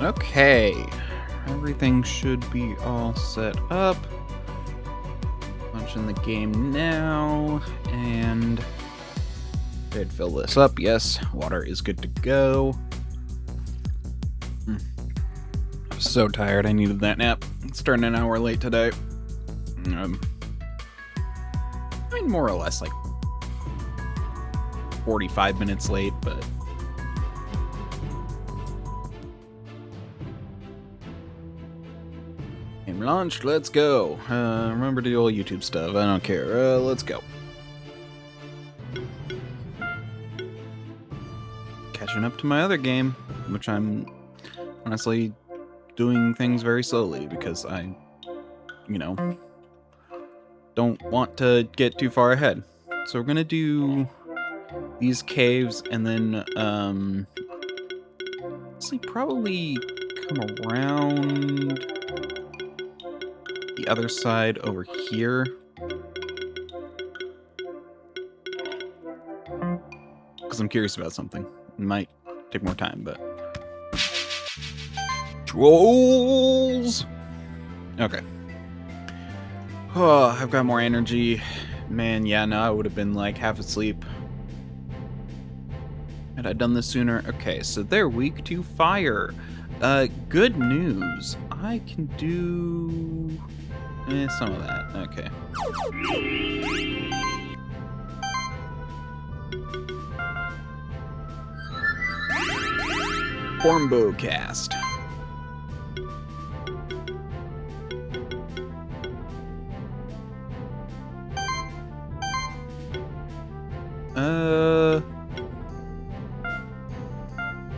Okay, everything should be all set up. Launching the game now, and I'd fill this up. Yes, water is good to go. I'm so tired. I needed that nap. It's starting an hour late today. I mean, more or less like 45 minutes late, but game launched. Let's go. Remember to do all YouTube stuff. I don't care. Let's go. Catching up to my other game, which I'm honestly doing things very slowly because I, don't want to get too far ahead. So we're gonna do these caves and then probably come around the other side over here. Because I'm curious about something. It might take more time, but trolls. Okay. Oh, I've got more energy. Man, yeah, no, I would have been like half asleep. Had I done this sooner? Okay, so they're weak to fire. Good news. I can do some of that. Okay. Hornbow cast.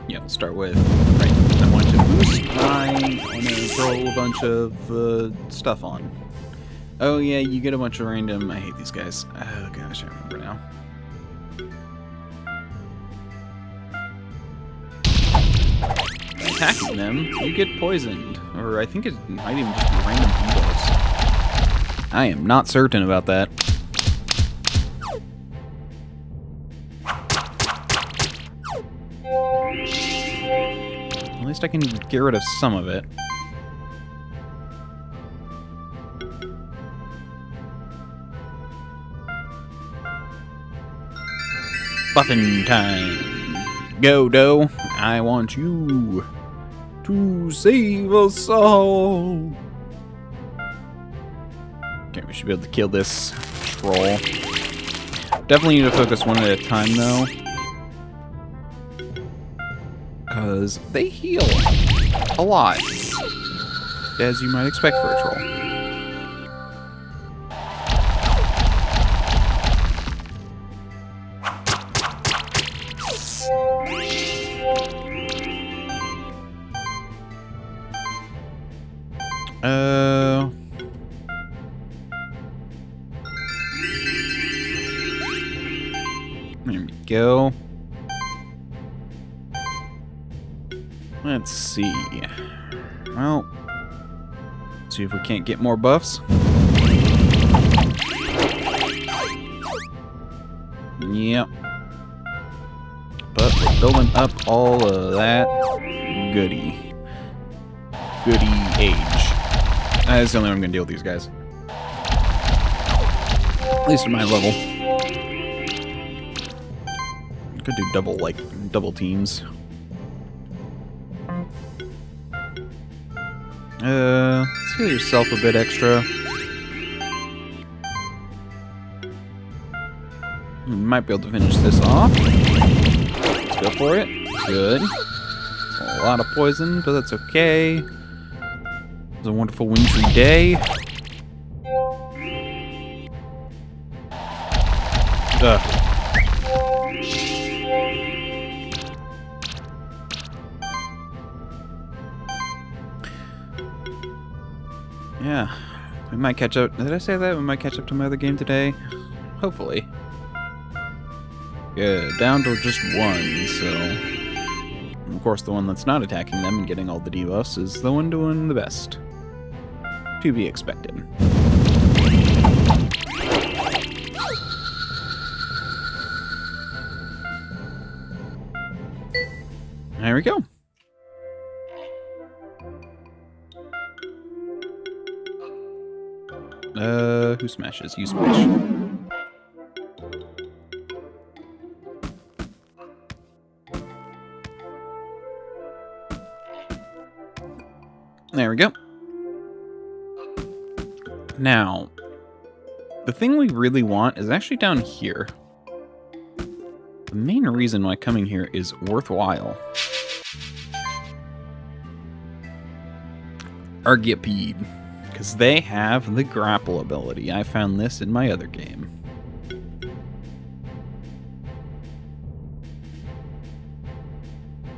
Yeah, we'll start with, right, I want to boost, I want to throw a bunch of stuff on. Oh yeah, you get a bunch of random, I hate these guys. Oh gosh, I remember now. By attacking them, you get poisoned. Or I think it might even just be random debuffs. I am not certain about that. At least I can get rid of some of it. Buffing time. Go, Doe. I want you to save us all. Okay, we should be able to kill this troll. Definitely need to focus one at a time, though. Because they heal a lot, as you might expect for a troll. There we go. Let's see. Well, see if we can't get more buffs. Yep. But we're building up all of that goody age. That's the only way I'm gonna deal with these guys. At least at my level. Could do double teams. Let's heal yourself a bit extra. We might be able to finish this off. Let's go for it. Good. It's a lot of poison, but that's okay. It's a wonderful wintry day. Ugh. Yeah, we might catch up. Did I say that? We might catch up to my other game today? Hopefully. Yeah, down to just one, so... Of course, the one that's not attacking them and getting all the debuffs is the one doing the best. To be expected. There we go. Who smashes? You smash. There we go. Now, the thing we really want is actually down here. The main reason why coming here is worthwhile. Argyapede. Because they have the grapple ability. I found this in my other game.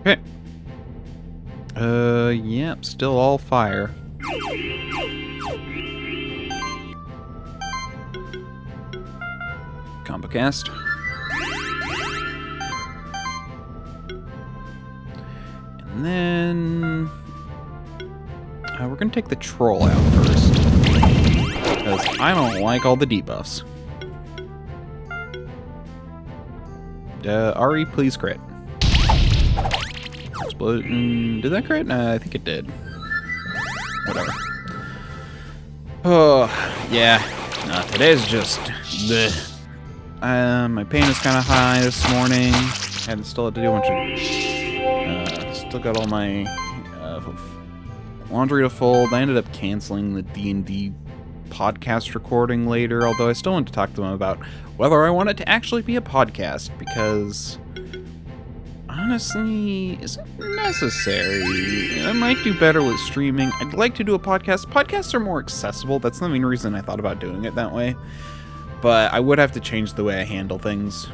Okay. Yep, still all fire. Combo cast. And then we're gonna take the troll out first, because I don't like all the debuffs. Ari, please crit. Explosion. Did that crit? I think it did. Whatever. Oh, yeah. No, today's just bleh. My pain is kind of high this morning. And still had to do a bunch of... still got all my laundry to fold. I ended up canceling the D&D podcast recording later, although I still want to talk to them about whether I want it to actually be a podcast, because honestly, is it necessary? I might do better with streaming. I'd like to do a podcast. Podcasts are more accessible. That's the main reason I thought about doing it that way. But I would have to change the way I handle things,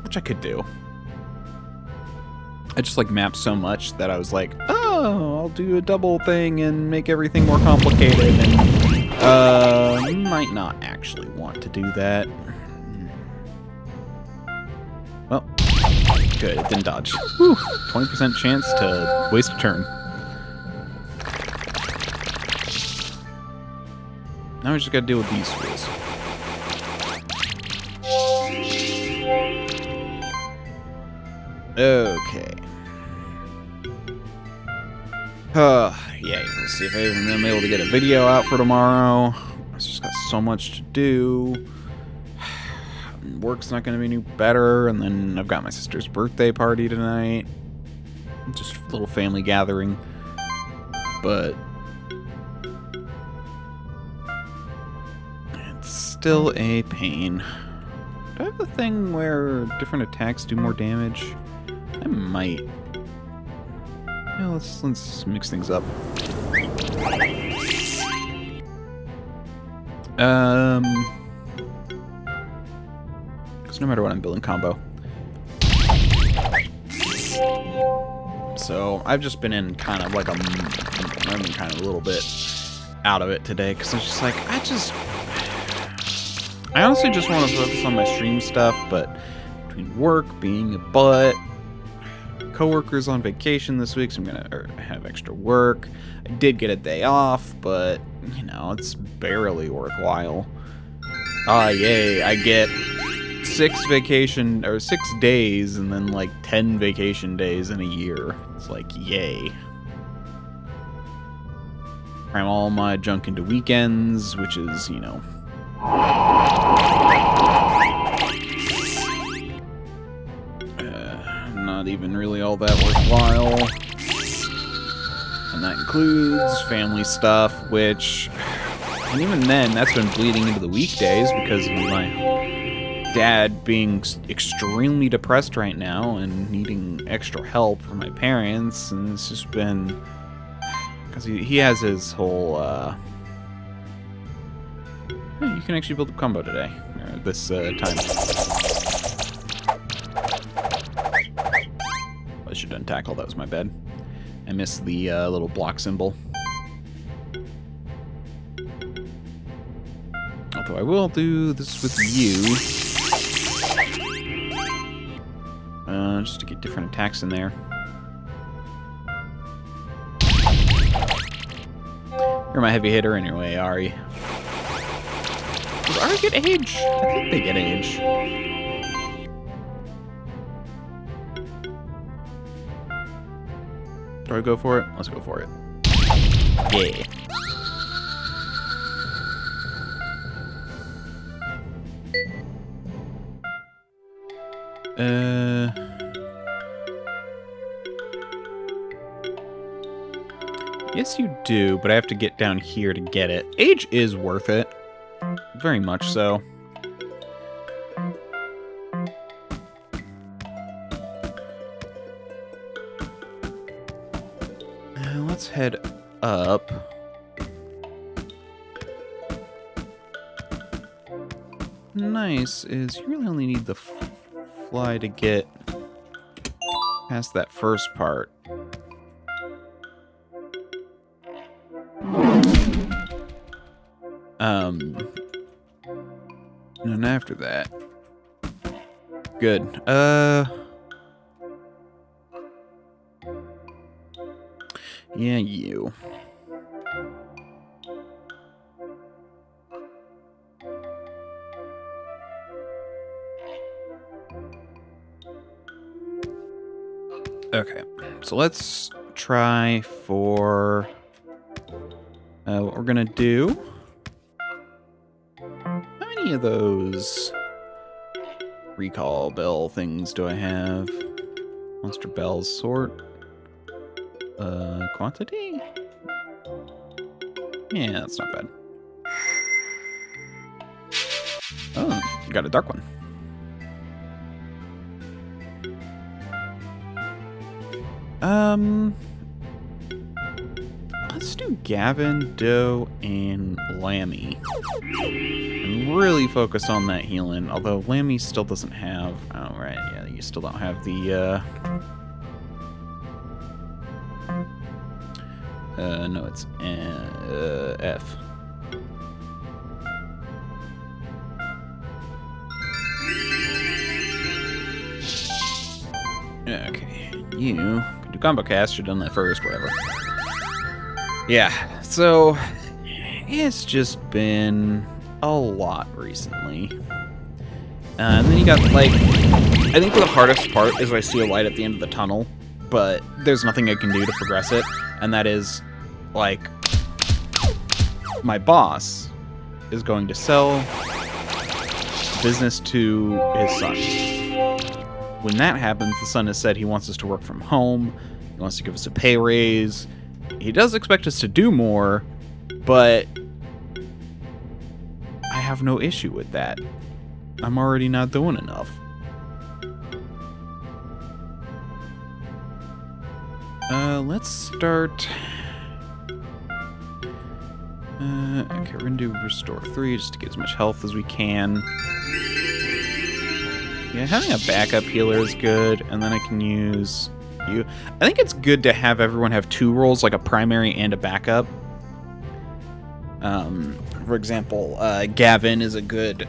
which I could do. I just like mapped so much that I was like, oh, I'll do a double thing and make everything more complicated, and might not actually want to do that. Well, good, it didn't dodge. Whew, 20% chance to waste a turn. Now we just gotta deal with these fools. Okay. Yeah, let's see if I'm able to get a video out for tomorrow. I've just got so much to do. Work's not going to be any better, and then I've got my sister's birthday party tonight. Just a little family gathering. But it's still a pain. Do I have a thing where different attacks do more damage? I might. Yeah, let's mix things up. Because no matter what, I'm building combo. So I've just been in kind of like I'm kind of a little bit out of it today, because I'm just like, I honestly just want to focus on my stream stuff, but between work, being a butt, coworkers on vacation this week, so I'm gonna have extra work. I did get a day off, but you know, it's barely worthwhile. Ah, yay! I get 6 days and then like 10 vacation days in a year. It's like, yay! Cram all my junk into weekends, which is, you know, not even really all that worthwhile. And that includes family stuff, which, and even then, that's been bleeding into the weekdays because of my dad being extremely depressed right now and needing extra help from my parents. And it's just been, because he has his whole, hey, you can actually build a combo today, or this time. I should have done tackle, that was my bad. I missed the little block symbol. Although I will do this with you. Just to get different attacks in there. You're my heavy hitter anyway, Ari. Does Ari get age? I think they get age. Do I go for it? Let's go for it. Yeah. Yes, you do, but I have to get down here to get it. Age is worth it. Very much so. Let's head up. Nice is you really only need the fly to get past that first part. And after that. Good. Yeah, you. Okay, so let's try for what we're gonna do. How many of those recall bell things do I have? Monster bells sort. Quantity? Yeah, that's not bad. Oh, you got a dark one. Let's do Gavin, Doe, and Lammy. And really focus on that healing, although Lammy still doesn't have... Oh, right, yeah, you still don't have the, no, it's F. Okay, you can do combo cast. Should have done that first, whatever. Yeah, so it's just been a lot recently. And then you got, like, I think the hardest part is I see a light at the end of the tunnel, but there's nothing I can do to progress it, and that is, like, my boss is going to sell business to his son. When that happens, the son has said he wants us to work from home, he wants to give us a pay raise, he does expect us to do more, but I have no issue with that. I'm already not doing enough. Let's start... okay, we're gonna do Restore 3 just to get as much health as we can. Yeah, having a backup healer is good, and then I can use you. I think it's good to have everyone have 2 roles, like a primary and a backup. For example, Gavin is a good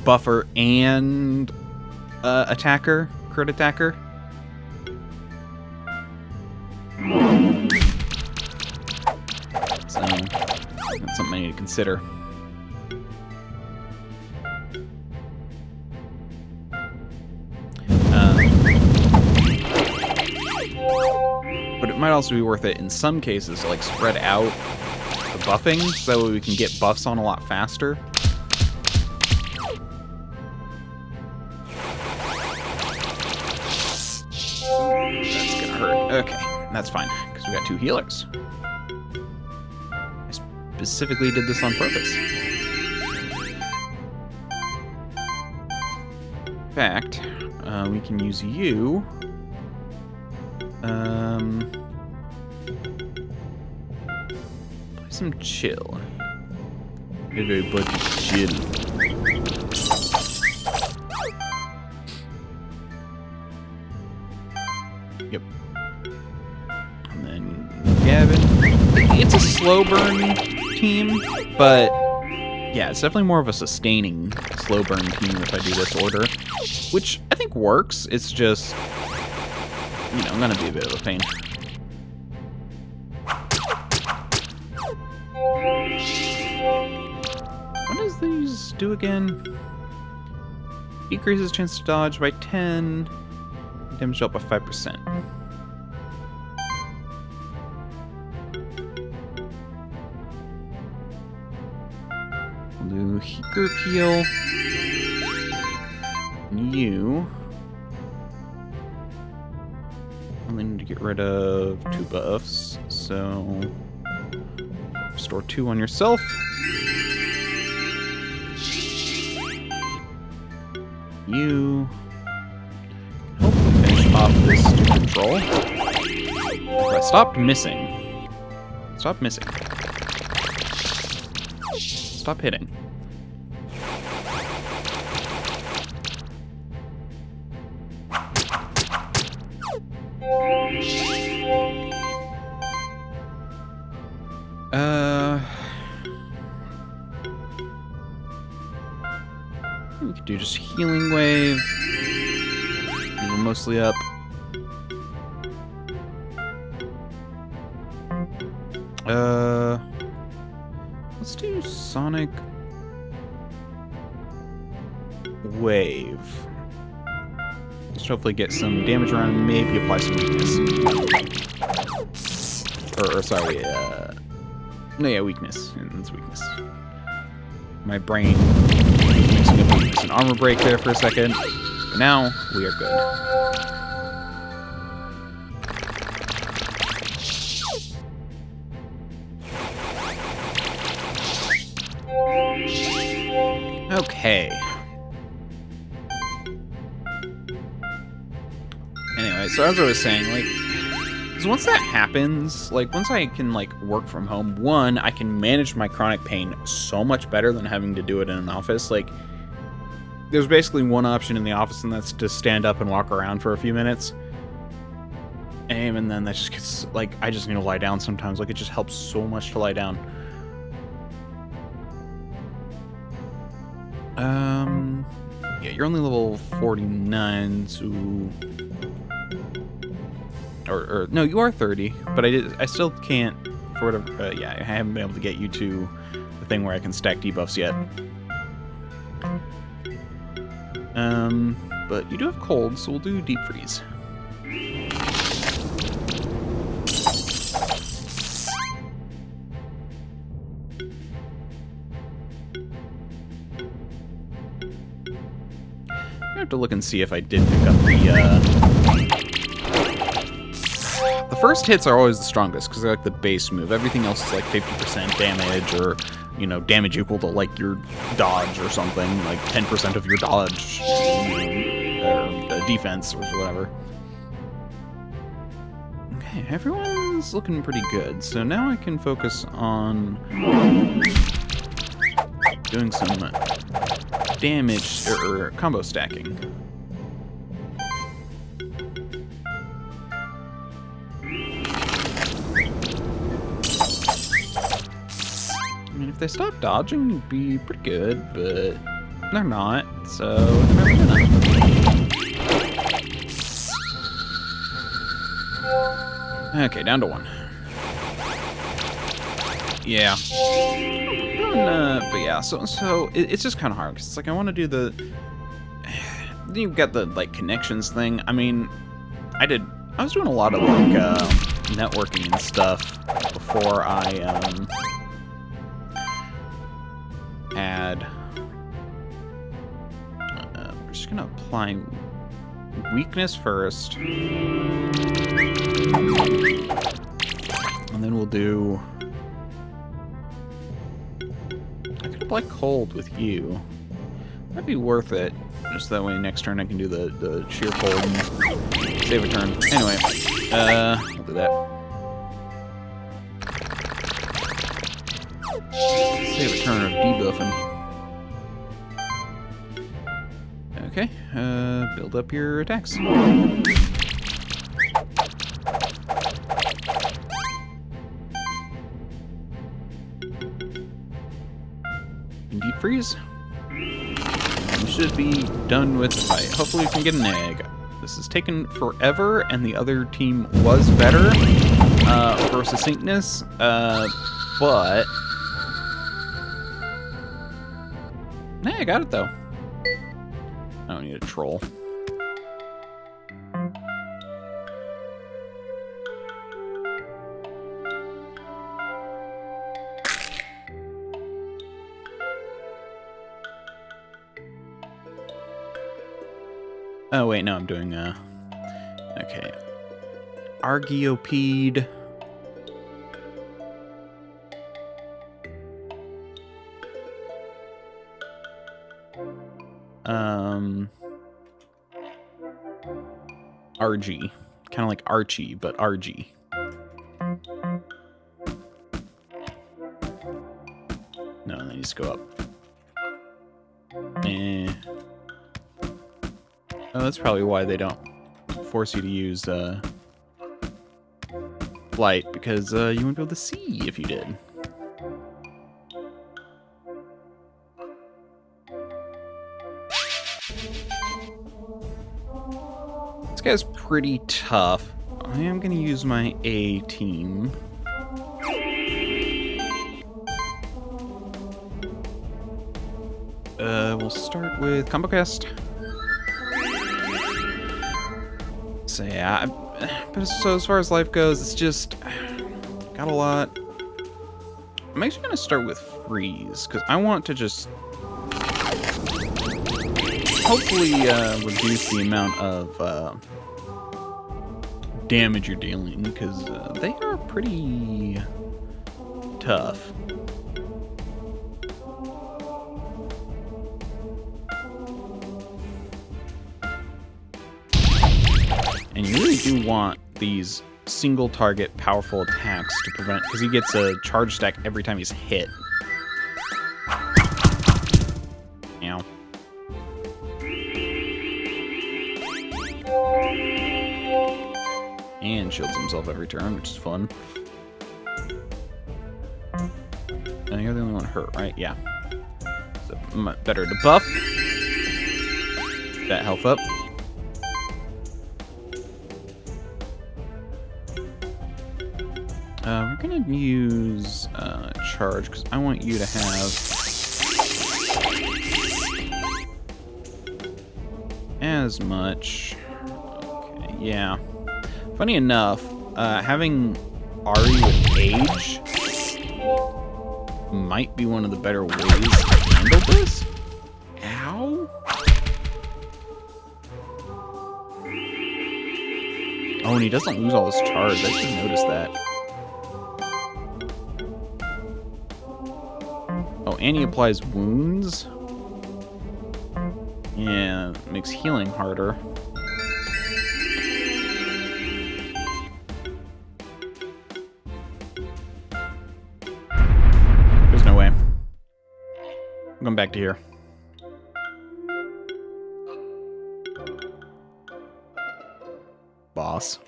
buffer and attacker, crit attacker. So that's something I need to consider. But it might also be worth it in some cases to, like, spread out the buffing so that way we can get buffs on a lot faster. That's gonna hurt. Okay, that's fine, because we got 2 healers. I specifically did this on purpose. In fact, we can use you. Play some chill. Everybody chill. Yep. And then Gavin. It's a slow burn team, but yeah, it's definitely more of a sustaining slow burn team if I do this order, which I think works. It's just, you know, gonna be a bit of a pain. What does these do again? Decreases chance to dodge by 10. Damage up by 5%. We'll do group heal. you. Only need to get rid of 2 buffs, so restore 2 on yourself. You hopefully finish off this stupid troll. If I stopped missing. Stop missing. Stop hitting. We could do just healing wave. We're mostly up. Let's do Sonic Wave. Let's hopefully get some damage around and maybe apply some weakness. Or sorry, no, yeah, weakness. It's weakness. My brain was mixing up weakness and armor break there for a second. But now, we are good. Okay. Anyway, so as I was saying, like, because once that happens, like, once I can, like, work from home, one, I can manage my chronic pain so much better than having to do it in an office. Like, there's basically one option in the office, and that's to stand up and walk around for a few minutes. And even then, that just gets, like, I just need to lie down sometimes. Like, it just helps so much to lie down. Yeah, you're only level 49, so... Or no, you are 30, but I still can't, for whatever, yeah, I haven't been able to get you to the thing where I can stack debuffs yet. But you do have cold, so we'll do deep freeze. I have to look and see if I did pick up the first hits are always the strongest because they're like the base move. Everything else is like 50% damage or, you know, damage equal to like your dodge or something, like 10% of your dodge or defense or whatever. Okay, everyone's looking pretty good. So now I can focus on doing some damage or combo stacking. I mean, if they stop dodging, it'd be pretty good, but they're not, so they're not. Okay, down to 1. Yeah. But yeah, so it's just kind of hard because it's like I want to do the. You've got the like connections thing. I mean, I was doing a lot of like networking and stuff before I had. We're just gonna apply weakness first, and then we'll do. Apply cold with you. That'd be worth it. Just that way next turn I can do the sheer cold and save a turn. Anyway, we'll do that. Save a turn of debuffing. Okay, build up your attacks. Deep freeze. We should be done with the fight. Hopefully we can get an egg. This has taken forever, and the other team was better for succinctness, but... Hey, I got it, though. I don't need a troll. Oh, wait, no, I'm doing, okay. Archaeopede. RG. Kind of like Archie, but RG. No, they just go up. Oh, that's probably why they don't force you to use flight, because you wouldn't be able to see if you did. This guy's pretty tough. I am going to use my A team. We'll start with Combo Cast. So yeah, but so as far as life goes, it's just got a lot. I'm actually going to start with Freeze, because I want to just hopefully reduce the amount of damage you're dealing, because they are pretty tough. And you really do want these single target powerful attacks to prevent, because he gets a charge stack every time he's hit. Ow. And shields himself every turn, which is fun. And you're the only one hurt, right? Yeah. So better to buff that health up. We're gonna use charge, because I want you to have as much. Okay, yeah. Funny enough, having Ari with Age might be one of the better ways to handle this. Ow! Oh, and he doesn't lose all his charge. I should notice that. Oh, and he applies wounds. Yeah, makes healing harder. There's no way. I'm going back to here. Boss.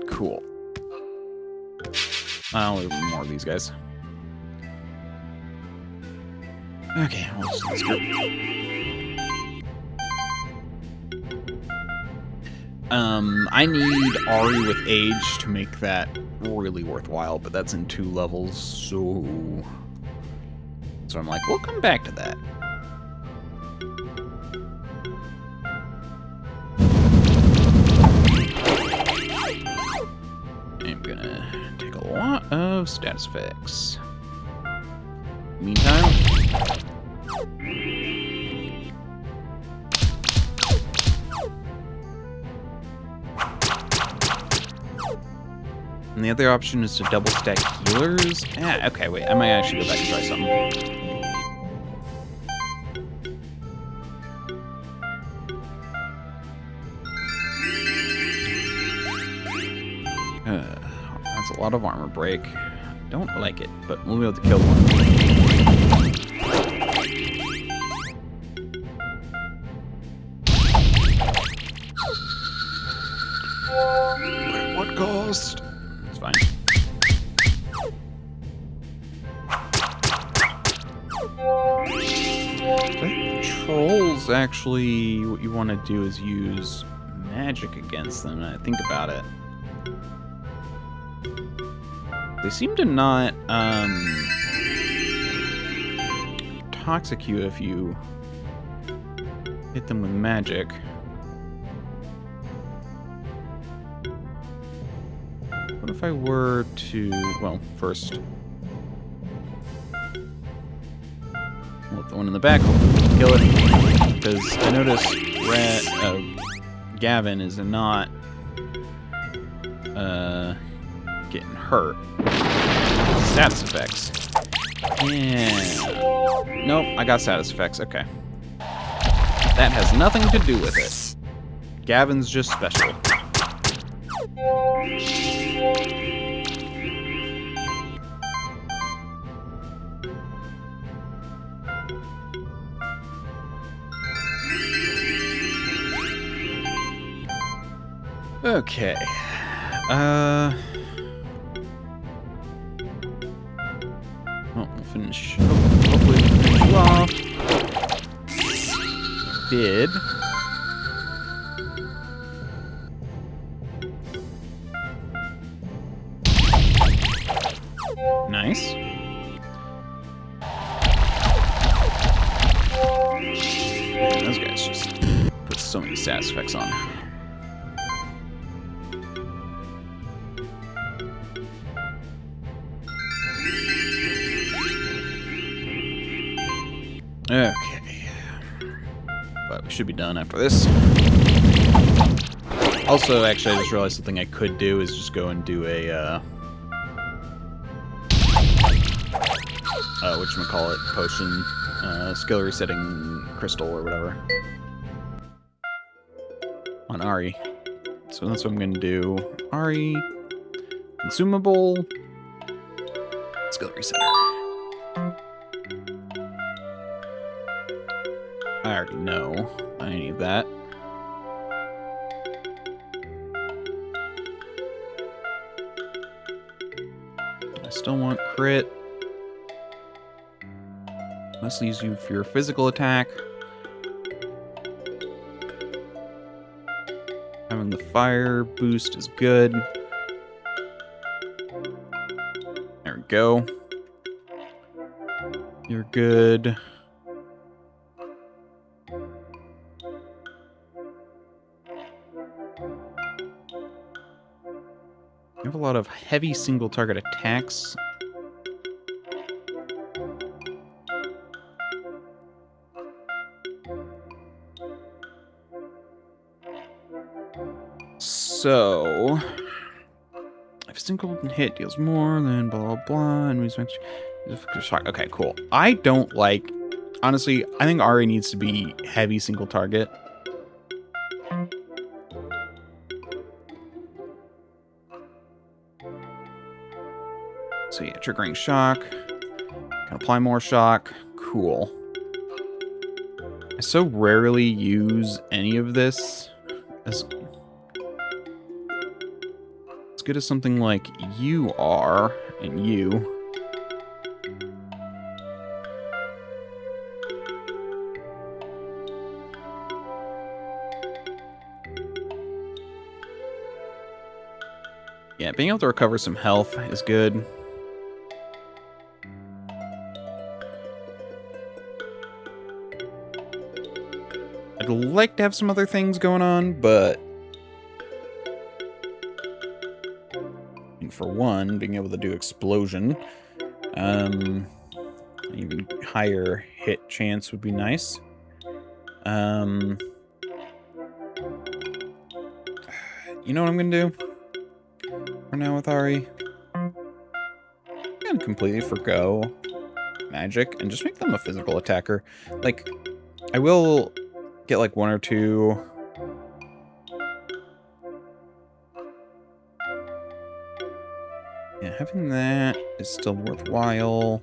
Cool. I'll leave more of these guys. Okay, let's go. I need Ari with Age to make that really worthwhile, but that's in 2 levels, so I'm like, we'll come back to that. I'm gonna take a lot of status effects. Meantime, and the other option is to double stack healers. Ah, okay, wait, I might actually go back and try something. That's a lot of armor break. Don't like it, but we'll be able to kill one. But at what cost? It's fine. The trolls, actually, what you want to do is use magic against them, and I think about it. They seem to not toxic you if you hit them with magic. What if I were to... Well, first... Let the one in the back hopefully kill it. Because I noticed Gavin is not getting hurt. Status effects. And... Nope, I got status effects. Okay. That has nothing to do with it. Gavin's just special. Okay. Well, we'll finish. Hopefully, we'll finish you off. Did. Nice. Man, those guys just put so many status effects on. Okay. But we should be done after this. Also, actually, I just realized something I could do is just go and do a, whatchamacallit, potion, skill resetting crystal or whatever. On Ari. So that's what I'm gonna do. Ari, consumable, skill resetter. I already know I need that. I still want crit. Let's use you for your physical attack. Having the fire boost is good. There we go. You're good. You have a lot of heavy single target attacks. So, if a single hit deals more than blah blah blah, and we shock. Okay, cool. I don't like. Honestly, I think Ari needs to be heavy single target. So yeah, triggering shock. Can apply more shock. Cool. I so rarely use any of this as good as something like you are, and you. Yeah, being able to recover some health is good. I'd like to have some other things going on, but for one, being able to do explosion, even higher hit chance would be nice. You know what I'm gonna do for now with Ari? I'm gonna completely forgo magic and just make them a physical attacker. Like, I will get like one or two. Yeah, having that is still worthwhile.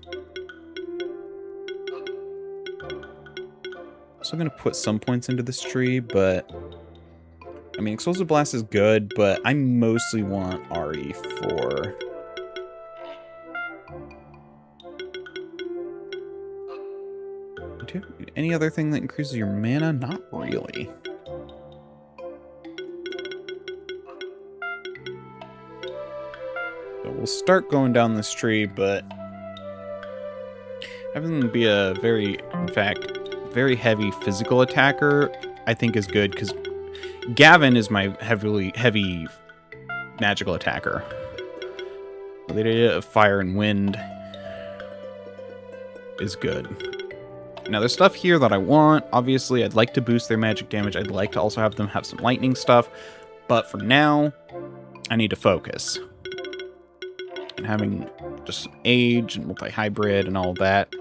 Also gonna put some points into this tree, but I mean, Explosive Blast is good, but I mostly want Ari for any other thing that increases your mana? Not really. So we'll start going down this tree, but having them be a in fact, very heavy physical attacker, I think is good, because Gavin is my heavy magical attacker. The idea of fire and wind is good. Now, there's stuff here that I want. Obviously, I'd like to boost their magic damage. I'd like to also have them have some lightning stuff. But for now, I need to focus. And having just age and multi-hybrid and all of that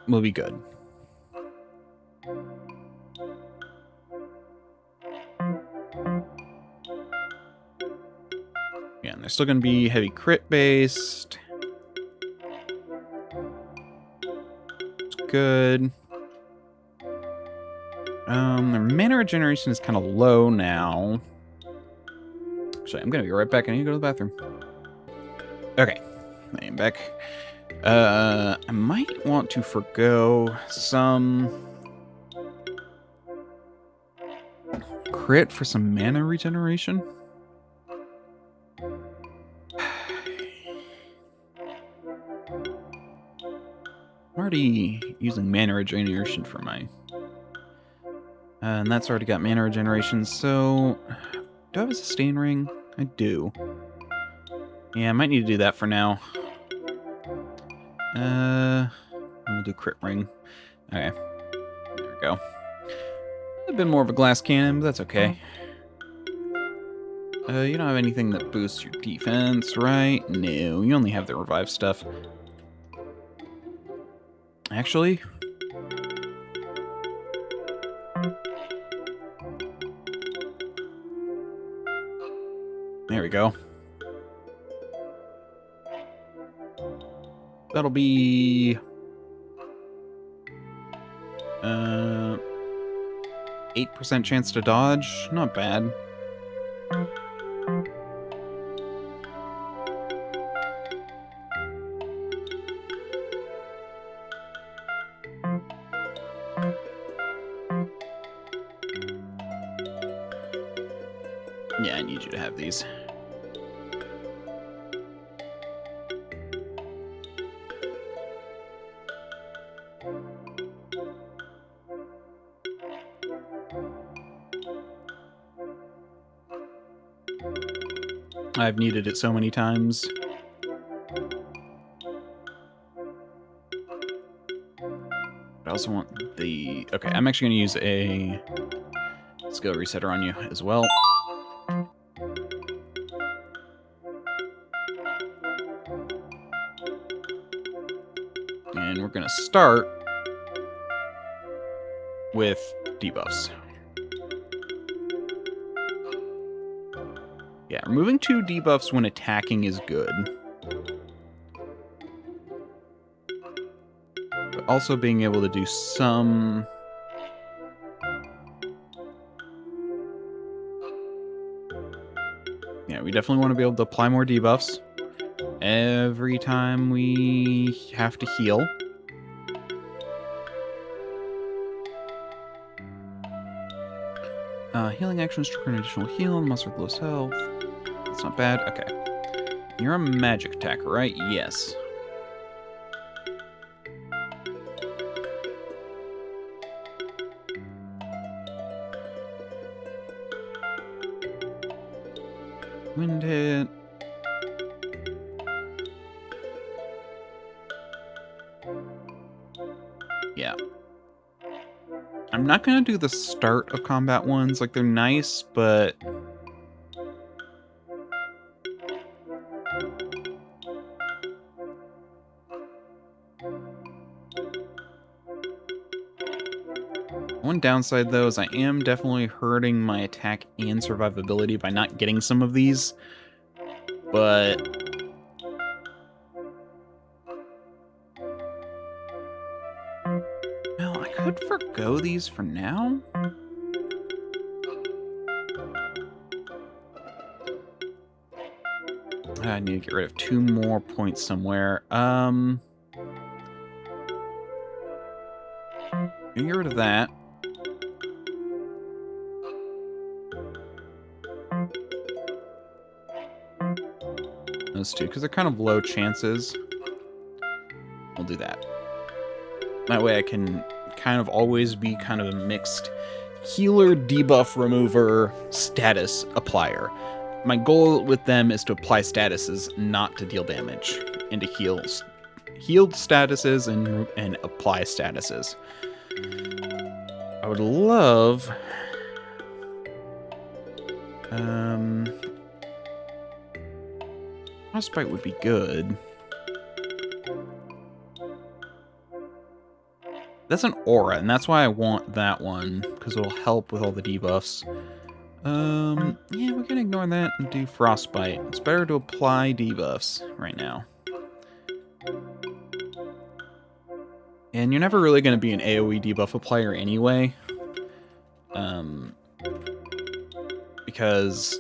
will be good. Yeah, and they're still going to be heavy crit based. It's good. Their mana regeneration is kind of low now. Actually, I'm going to be right back. I need to go to the bathroom. Okay, I am back. I might want to forgo some crit for some mana regeneration. I'm already using mana regeneration for my... and that's already got mana regeneration, so... do I have a sustain ring? I do. Yeah, I might need to do that for now. We'll do crit ring. Okay. There we go. A bit more of a glass cannon, but that's okay. You don't have anything that boosts your defense, right? No, you only have the revive stuff. Actually... there we go. That'll be... 8% chance to dodge. Not bad. Yeah, I need you to have these. I've needed it so many times. I also want the... okay, I'm actually going to use a skill resetter on you as well. And we're going to start with debuffs. Yeah, removing 2 debuffs when attacking is good. But also being able to do some... yeah, we definitely want to be able to apply more debuffs every time we have to heal. Healing actions trigger an additional heal on monster with lowest health. That's not bad. Okay. You're a magic attacker, right? Yes. Wind hit. Yeah. I'm not going to do the start of combat ones. Like, they're nice, but... one downside, though, is I am definitely hurting my attack and survivability by not getting some of these. But... well, I could forgo these for now. I need to get rid of 2 more points somewhere. Get rid of that. Those 2, because they're kind of low chances. We'll do that. That way I can kind of always be kind of a mixed healer, debuff remover, status applier. My goal with them is to apply statuses, not to deal damage, and to healed statuses and apply statuses. I would love... Frostbite would be good. That's an aura, and that's why I want that one, because it'll help with all the debuffs. Yeah, we're gonna ignore that and do Frostbite. It's better to apply debuffs right now. And you're never really gonna be an AoE debuff applier anyway. Because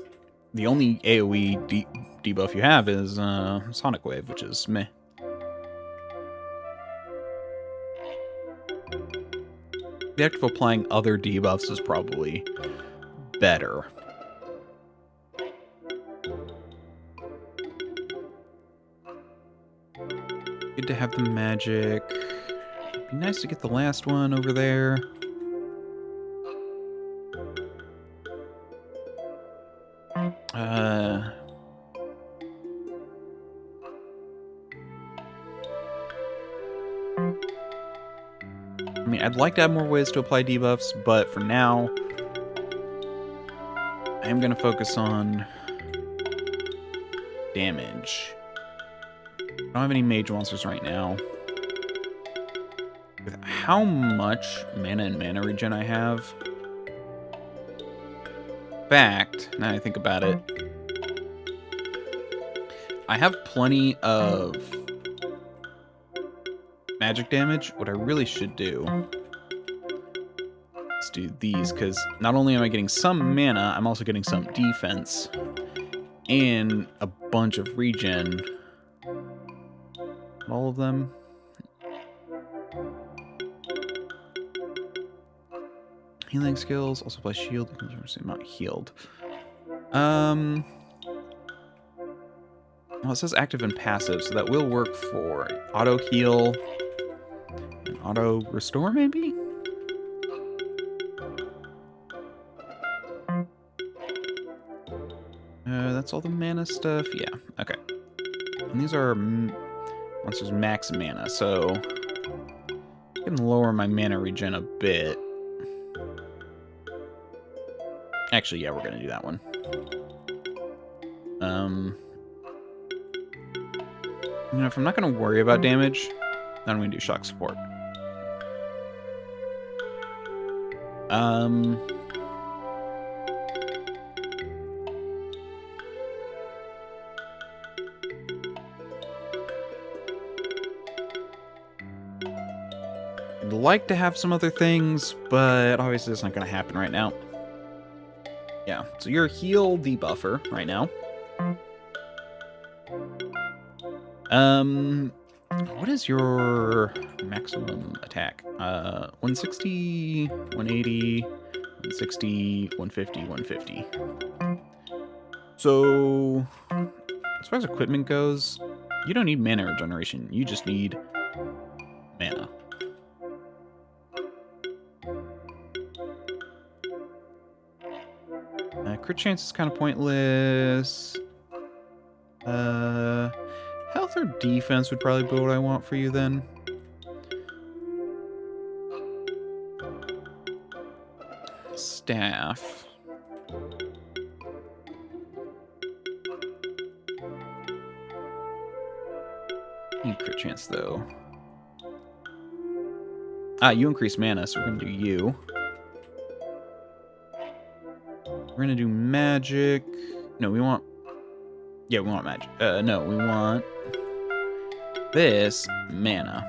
the only AoE debuff you have is Sonic Wave, which is meh. The act of applying other debuffs is probably better. Good to have the magic. It'd be nice to get the last one over there. I mean, I'd like to have more ways to apply debuffs, but for now, I am going to focus on damage. I don't have any mage monsters right now. With how much mana and mana regen I have... In fact, now I think about it, I have plenty of magic damage. What I really should do is do these, because not only am I getting some mana, I'm also getting some defense and a bunch of regen. All of them. Healing skills, also apply shield, I'm not healed. Well, it says active and passive, so that will work for auto heal and auto restore, maybe? That's all the mana stuff. Yeah, okay. And these are monsters max mana, so I can lower my mana regen a bit. Actually, yeah, we're gonna do that one. You know, if I'm not gonna worry about damage, then I'm gonna do shock support. I'd like to have some other things, but obviously it's not gonna happen right now. Yeah, so you're a heal debuffer right now. What is your maximum attack? 160, 180, 160, 150, 150. So, as far as equipment goes, you don't need mana regeneration. You just need mana. Crit chance is kind of pointless. Health or defense would probably be what I want for you then. Staff. Need crit chance though. Ah, you increase mana, so we're gonna do you. We're gonna do magic. No, we want... Yeah, we want magic. No, we want this mana.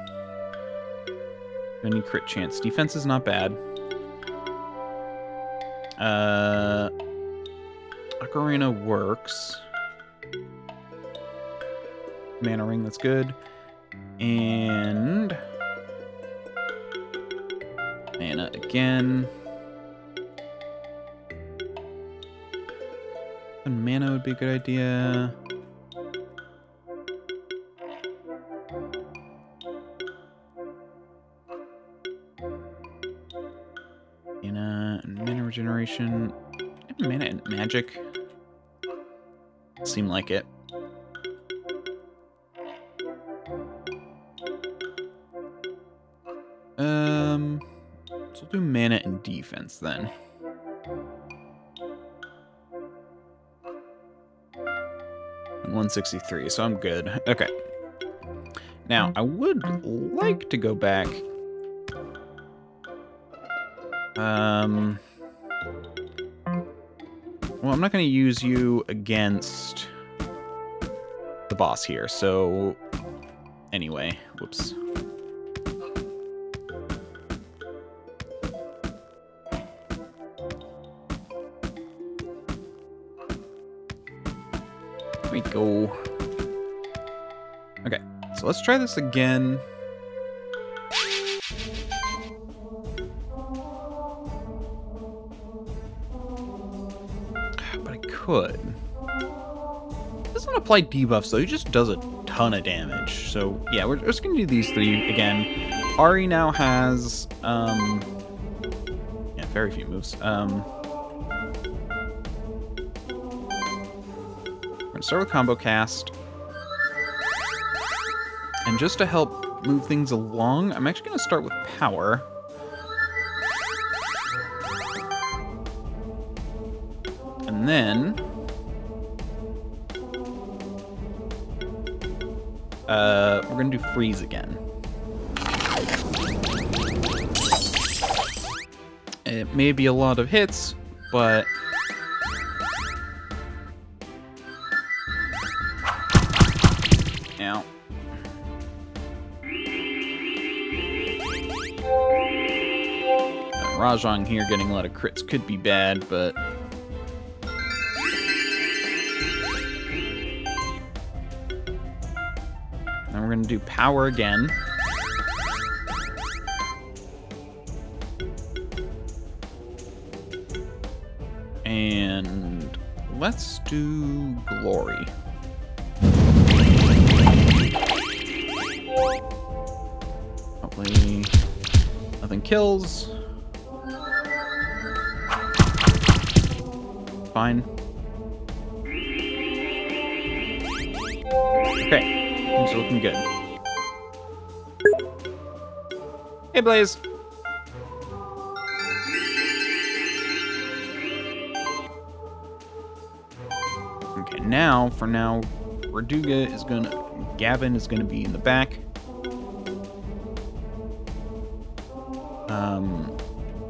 We need crit chance. Defense is not bad. Ocarina works. Mana ring, that's good. And mana again. And mana would be a good idea. Mana and regeneration. Mana and magic. Seem like it. So we'll do mana and defense then. And 163, so I'm good. Okay. Now, I would like to go back. Well, I'm not going to use you against the boss here, so anyway, whoops. There we go. Okay, so let's try this again. But I could. It doesn't apply debuffs though, he just does a ton of damage. So yeah, we're just gonna do these three again. Ari now has yeah, very few moves. We're gonna start with combo cast. And just to help move things along, I'm actually gonna start with power. And then we're gonna do freeze again. It may be a lot of hits, but now Rajang here getting a lot of crits could be bad, but then we're gonna do power again. And let's do glory. Hopefully nothing kills. Fine. Okay, things are looking good. Hey, Blaze. Okay, now, for now, Raduga is Gavin is gonna be in the back.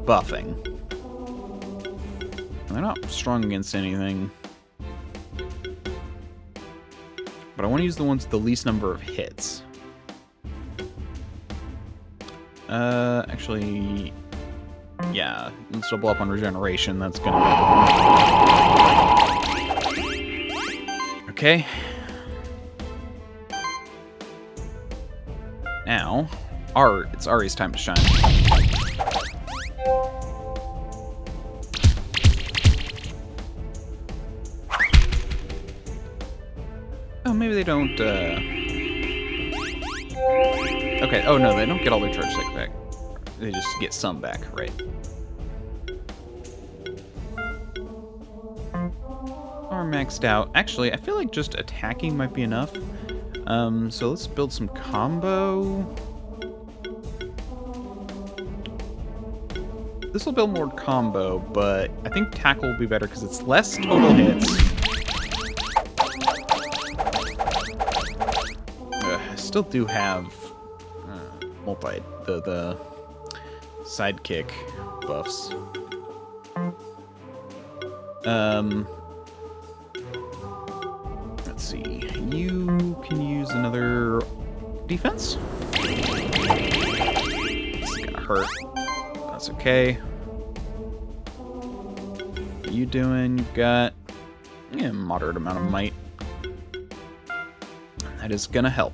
Buffing. They're not strong against anything. But I want to use the ones with the least number of hits. Actually, yeah, let's double up on regeneration. That's gonna be okay. Now, it's Ari's time to shine. Oh, maybe they don't, okay, oh no, they don't get all their charge sec back. They just get some back, right. Are maxed out. Actually, I feel like just attacking might be enough. So let's build some combo. This will build more combo, but I think tackle will be better because it's less total hits. I still do have the sidekick buffs. Let's see. You can use another defense. This is gonna hurt. That's okay. What are you doing? You've got a moderate amount of might. That is gonna help.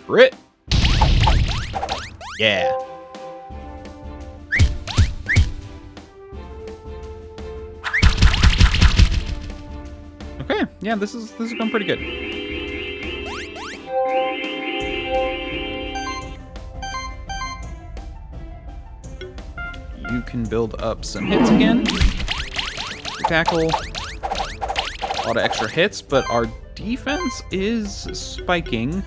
Crit! Yeah. Okay, yeah, this is going pretty good. you can build up some hits again. Tackle. A lot of extra hits, but our defense is spiking.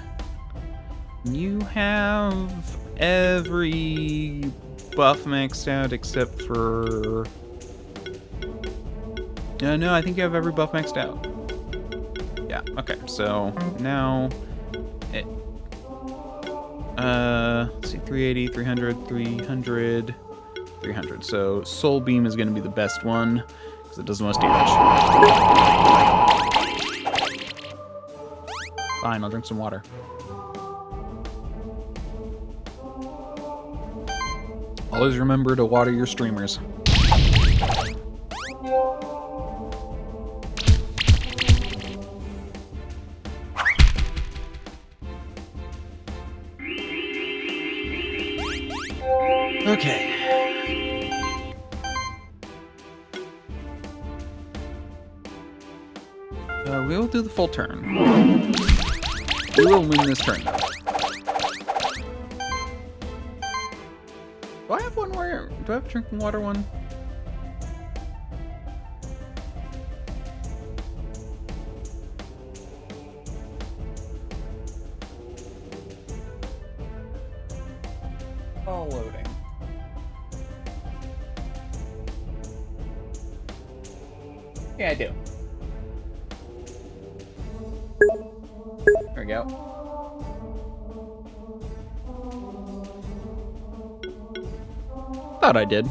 You have every buff maxed out except for... no, I think you have every buff maxed out. Yeah, okay, so now... let's see, 380, 300, 300, 300. So Soul Beam is going to be the best one, because it does the most damage. Fine, I'll drink some water. Always remember to water your streamers. Okay. We'll do the full turn. We will win this turn, though. Do I have one where... Do I have a drinking water one? All loading. Yeah, I do. There we go. Thought I did.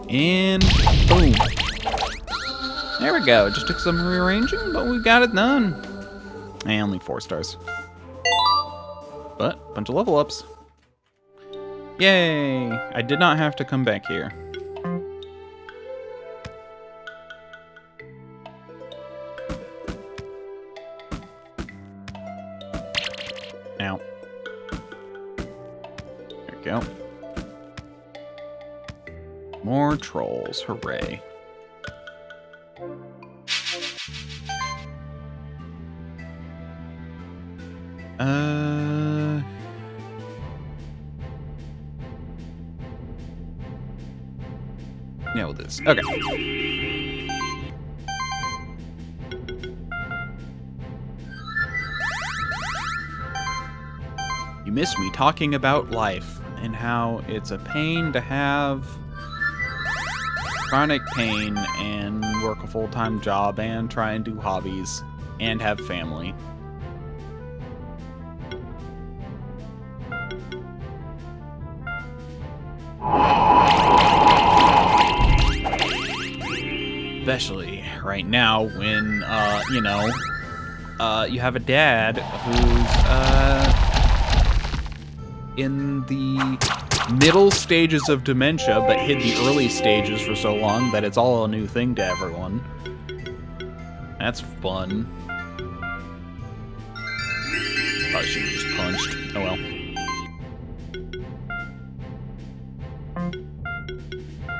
And boom. There we go. It just took some rearranging, but we got it done. And only 4 stars. But a bunch of level ups. Yay! I did not have to come back here. Ow. There we go. More trolls. Hooray. Yeah, with this. Okay. You missed me talking about life and how it's a pain to have chronic pain and work a full-time job and try and do hobbies and have family. Especially right now when, you know, you have a dad who's, in the middle stages of dementia, but hid the early stages for so long that it's all a new thing to everyone. That's fun. Probably should have just punched. Oh well.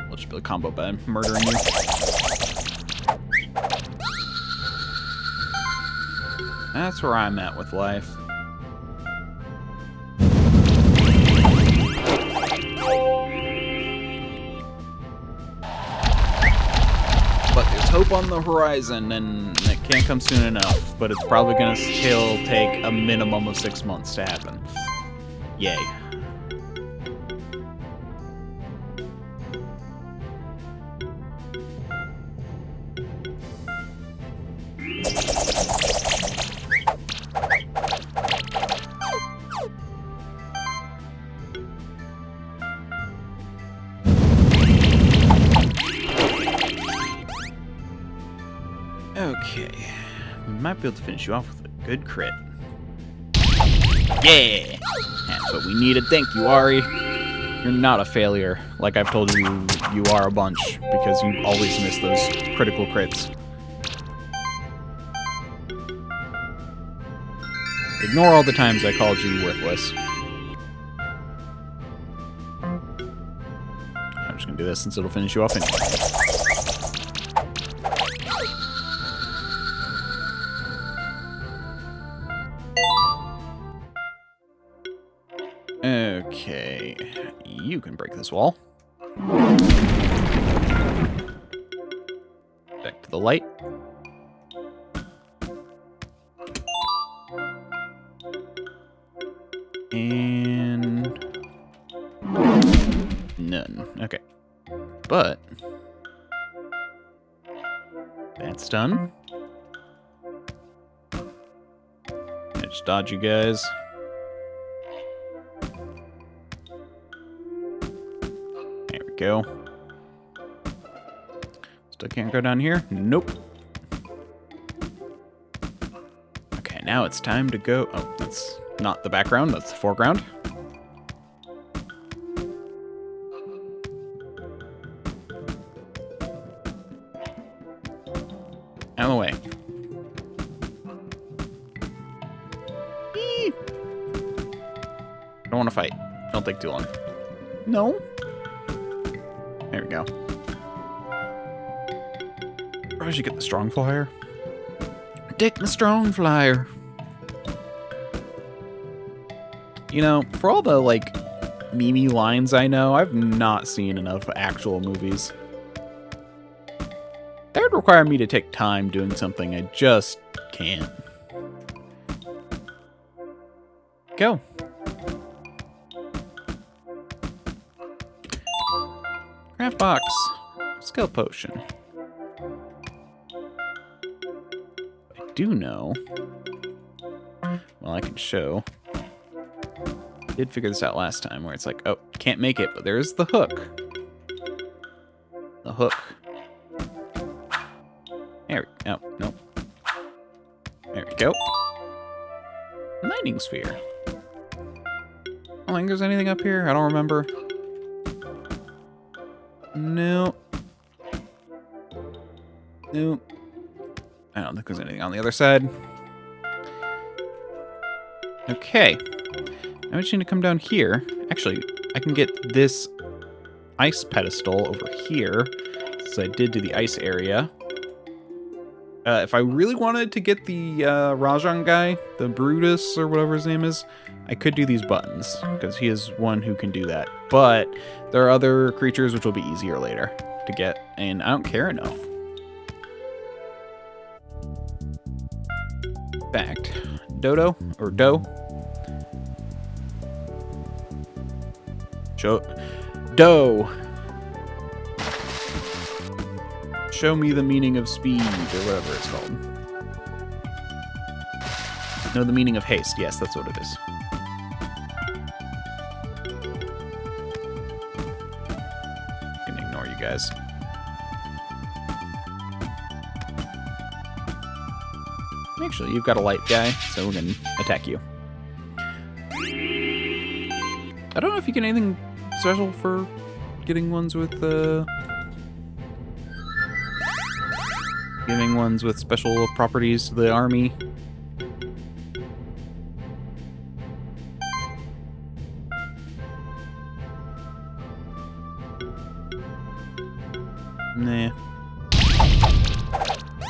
We'll just build a combo by murdering you. That's where I'm at with life. But there's hope on the horizon, and it can't come soon enough. But it's probably gonna still take a minimum of 6 months to happen. Yay. Okay, we might be able to finish you off with a good crit. Yeah! That's what we needed. Thank you, Ari. You're not a failure, like I've told you you are a bunch, because you always miss those critical crits. Ignore all the times I called you worthless. I'm just gonna do this since it'll finish you off anyway. you can break this wall. Back to the light. And none. Okay. But that's done. I just dodge you guys. There we go. Still can't go down here? Nope. Okay, now it's time to go. Oh, that's not the background, that's the foreground. Out of the way. Eee. I don't want to fight. Don't take too long. No. There we go. Probably should get the strong flyer. Take the strong flyer. You know, for all the, like, meme lines I know, I've not seen enough actual movies. That would require me to take time doing something I just can't. Go. Craft box. Skill potion. I do know. Well, I can show. Did figure this out last time, where it's like, oh, can't make it, but there's the hook. The hook. There we go. Oh, nope. There we go. Lightning sphere. I don't think there's anything up here. I don't remember. No. Nope. I don't think there's anything on the other side. Okay. I just need to come down here. Actually, I can get this ice pedestal over here, since I did do the ice area. If I really wanted to get the Rajan guy, the Brutus or whatever his name is, I could do these buttons, because he is one who can do that. But there are other creatures which will be easier later to get, and I don't care enough. Fact. Dodo, or Doe. Doe. Show me the meaning of speed, or whatever it's called. No, the meaning of haste. Yes, that's what it is. I can ignore you guys. Actually, you've got a light guy, so we can attack you. I don't know if you get anything special for getting ones with, giving ones with special properties to the army. Nah.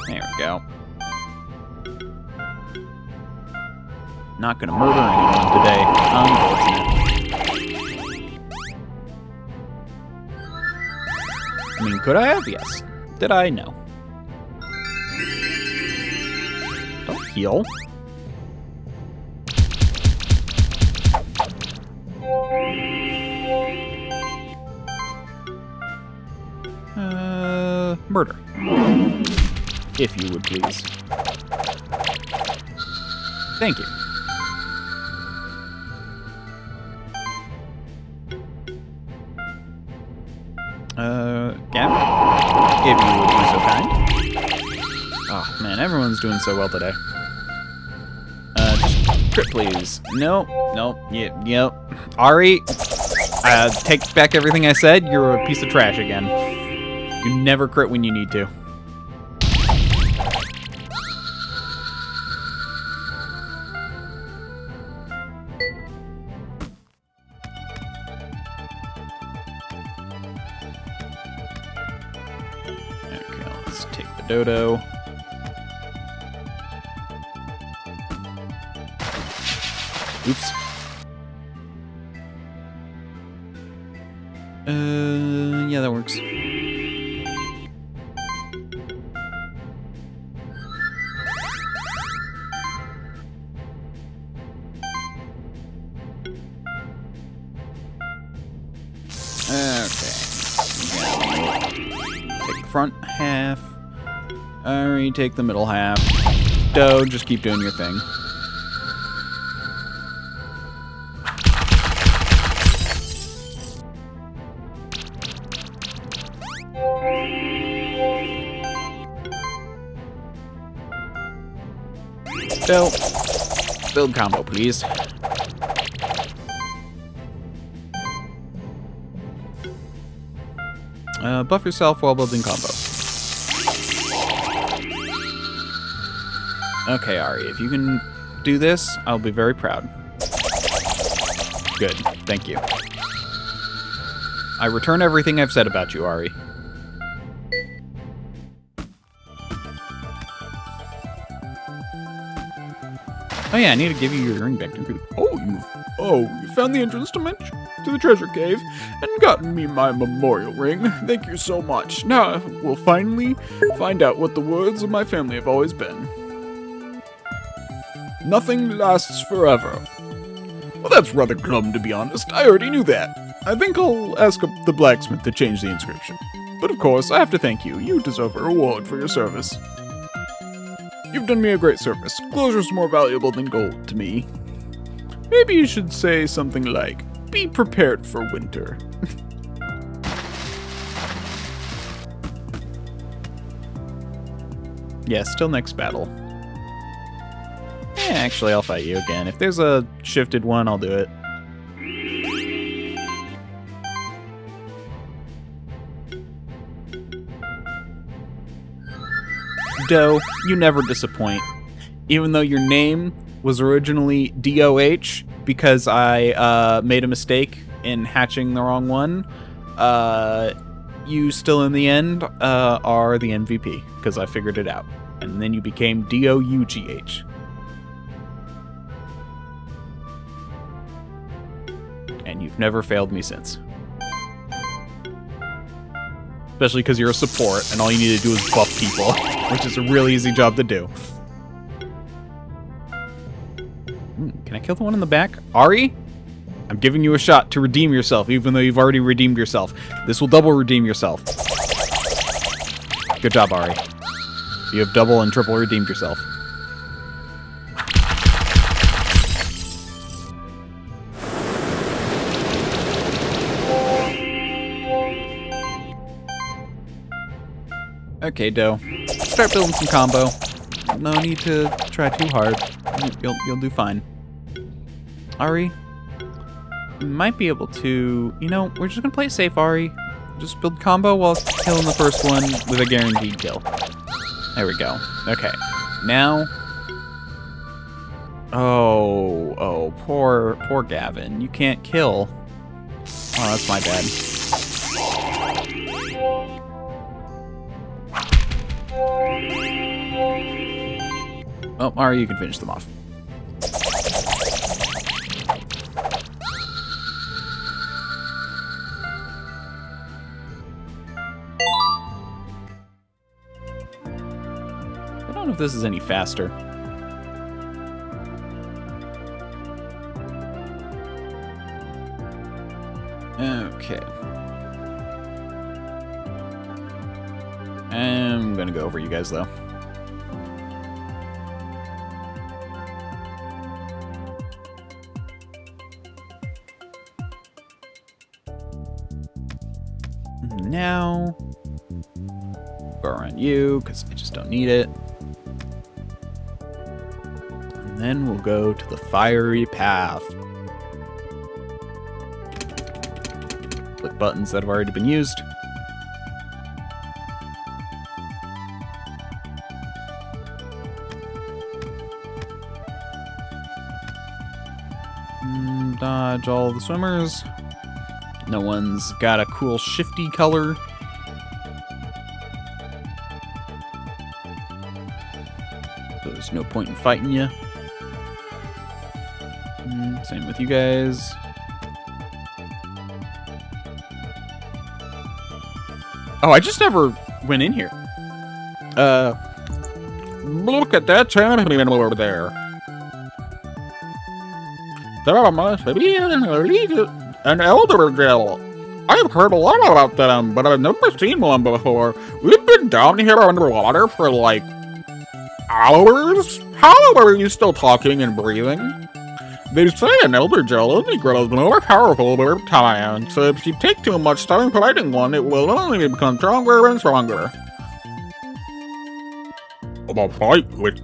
There we go. Not gonna murder anyone today, unfortunately. I mean, could I have? Yes. Did I? No. Don't heal. Murder. If you would please. Thank you. Gavin? If you would be so kind. Oh, man, everyone's doing so well today. Just crit, please. Nope. Yep. Ari, take back everything I said. You're a piece of trash again. You never crit when you need to. Okay, let's take the dodo. Oops. Yeah, that works. Front half. Ari, take the middle half. Doe, just keep doing your thing. Doe, build combo, please. Buff yourself while building combo. Okay, Ari, if you can do this, I'll be very proud. Good, thank you. I return everything I've said about you, Ari. Oh yeah, I need to give you your ring back. You found the entrance to the treasure cave and gotten me my memorial ring. Thank you so much. Now we'll finally find out what the words of my family have always been. Nothing lasts forever. Well, that's rather glum, to be honest. I already knew that. I think I'll ask the blacksmith to change the inscription. But of course, I have to thank you. You deserve a reward for your service. You've done me a great service. Closure's more valuable than gold to me. Maybe you should say something like, be prepared for winter. Yeah, still next battle. Actually, I'll fight you again. If there's a shifted one, I'll do it. Doe, you never disappoint. Even though your name was originally DOH because I made a mistake in hatching the wrong one, you still in the end are the MVP because I figured it out. And then you became DOUGH. And you've never failed me since. Especially because you're a support, and all you need to do is buff people, which is a really easy job to do. Can I kill the one in the back? Ari? I'm giving you a shot to redeem yourself, even though you've already redeemed yourself. This will double redeem yourself. Good job, Ari. You have double and triple redeemed yourself. Okay, Doe. Start building some combo. No need to try too hard. You'll do fine. Ari, you might be able to... You know, we're just gonna play it safe, Ari. Just build combo while killing the first one with a guaranteed kill. There we go. Okay. Now... Oh, poor Gavin. You can't kill. Oh, that's my bad. Oh, Ari, you can finish them off. I don't know if this is any faster. Okay. I'm gonna go over you guys, though. Now, go on you, because I just don't need it. And then we'll go to the fiery path. Click buttons that have already been used. Dodge all the swimmers. No one's got a cool shifty color. So there's no point in fighting you. Same with you guys. Oh, I just never went in here. Look at that champion over there. There must be an elder gel. I've heard a lot about them, but I've never seen one before. We've been down here underwater for like hours. How are you still talking and breathing? They say an elder gel only grows more powerful over time, so if you take too much time fighting one, it will only become stronger and stronger. A fight with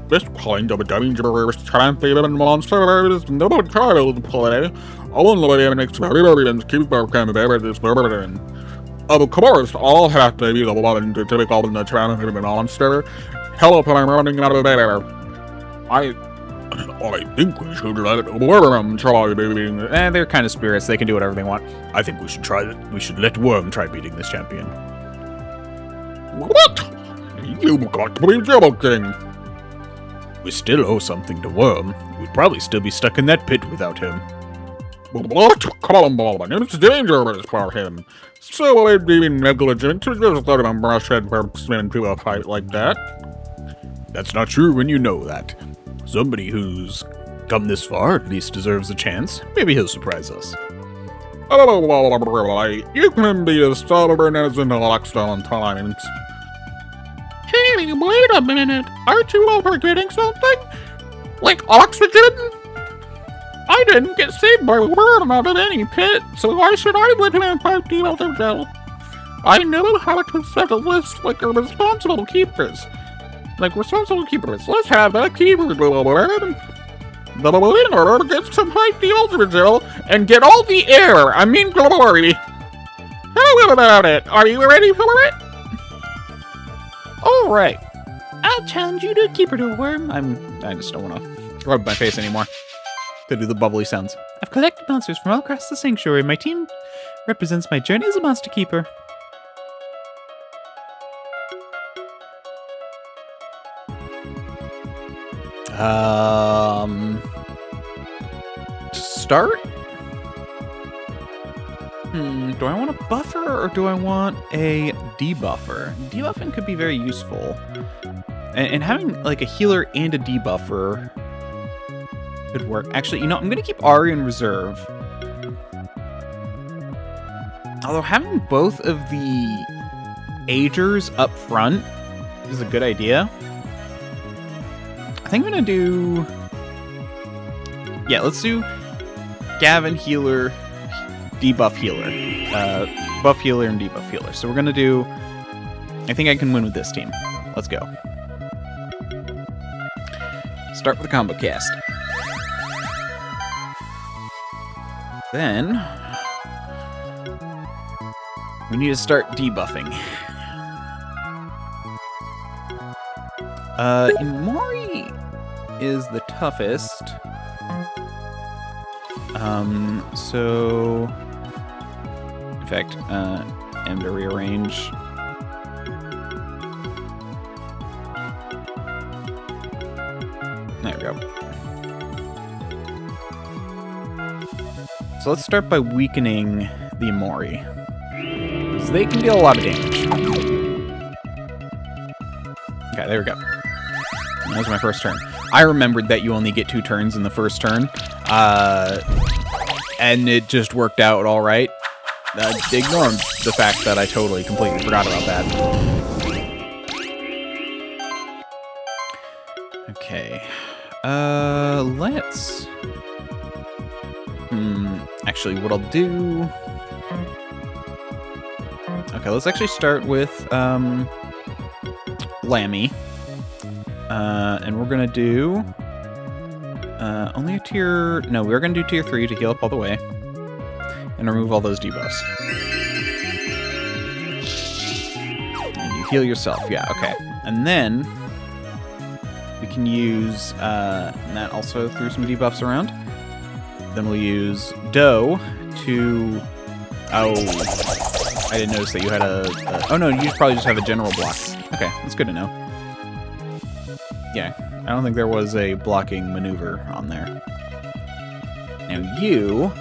this kind of a dangerous champion monster is no child's play. Only an experienced keeper can bear this burden. Of course, I'll have to be the one to take on the champion monster. Help, I'm running out of air. I think we should let Worm try beating. They're kind of spirits. They can do whatever they want. I think we should try it. We should let Worm try beating this champion. What? You've got to be joking. We still owe something to Worm. We'd probably still be stuck in that pit without him. What? Come on, it's dangerous for him. So it'd be negligent to just let him brush headfirst into a fight like that. That's not true when you know that. Somebody who's come this far at least deserves a chance. Maybe he'll surprise us. You can be as stubborn as an ox sometimes. Hey, wait a minute. Aren't you all forgetting something? Like oxygen? I didn't get saved by Worm out of any pit, so why should I let him fight the elder gel? I know how to settle this like a responsible keepers. Let's have a keeper word. The winner gets to fight the elder gel and get all the air. I mean glory. How about it? Are you ready for it? All right. I'll challenge you to keeper to a worm. I just don't want to rub my face anymore. To do the bubbly sounds. I've collected monsters from all across the sanctuary. My team represents my journey as a monster keeper. Start? Do I want a buffer or do I want a debuffer? Debuffing could be very useful. And having like a healer and a debuffer could work. Actually, you know, I'm going to keep Ari in reserve. Although having both of the agers up front is a good idea. I think I'm going to do... Yeah, let's do Gavin healer, debuff healer. Buff healer and debuff healer. So we're going to do... I think I can win with this team. Let's go. Start with a combo cast. Then we need to start debuffing. Imori is the toughest. So in fact, I'm to rearrange. There we go. So let's start by weakening the Imori. So they can deal a lot of damage. Okay, there we go. That was my first turn. I remembered that you only get 2 turns in the first turn. And it just worked out all right. Ignore the fact that I completely forgot about that. Okay. Let's... Actually, what I'll do... Okay, let's actually start with, Lammy. And we're gonna do... only a tier... No, we're gonna do tier 3 to heal up all the way. And remove all those debuffs. And you heal yourself, yeah, okay. And then... we can use, Matt also threw some debuffs around. Then we'll use Doe to... Oh, I didn't notice that you had a... Oh no, you probably just have a general block. Okay, that's good to know. Yeah, I don't think there was a blocking maneuver on there. Now you...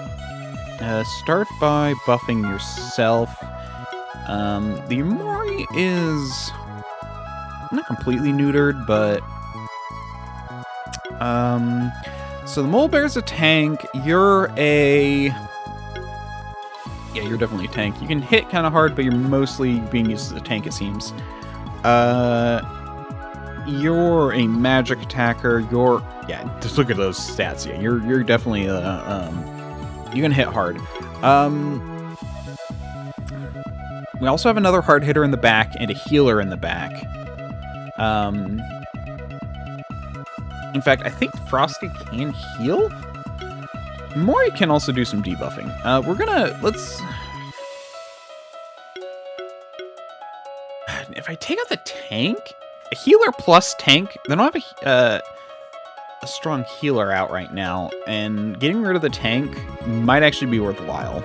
start by buffing yourself. The Yamori is not completely neutered, but so the Mole Bear's a tank. You're a you're definitely a tank. You can hit kind of hard, but you're mostly being used as a tank, it seems. You're a magic attacker. Just look at those stats. Yeah, you're definitely you can hit hard. We also have another hard hitter in the back and a healer in the back. In fact, I think Frosty can heal. Mori can also do some debuffing. If I take out the tank, a healer plus tank, then I'll have a strong healer out right now, and getting rid of the tank might actually be worthwhile.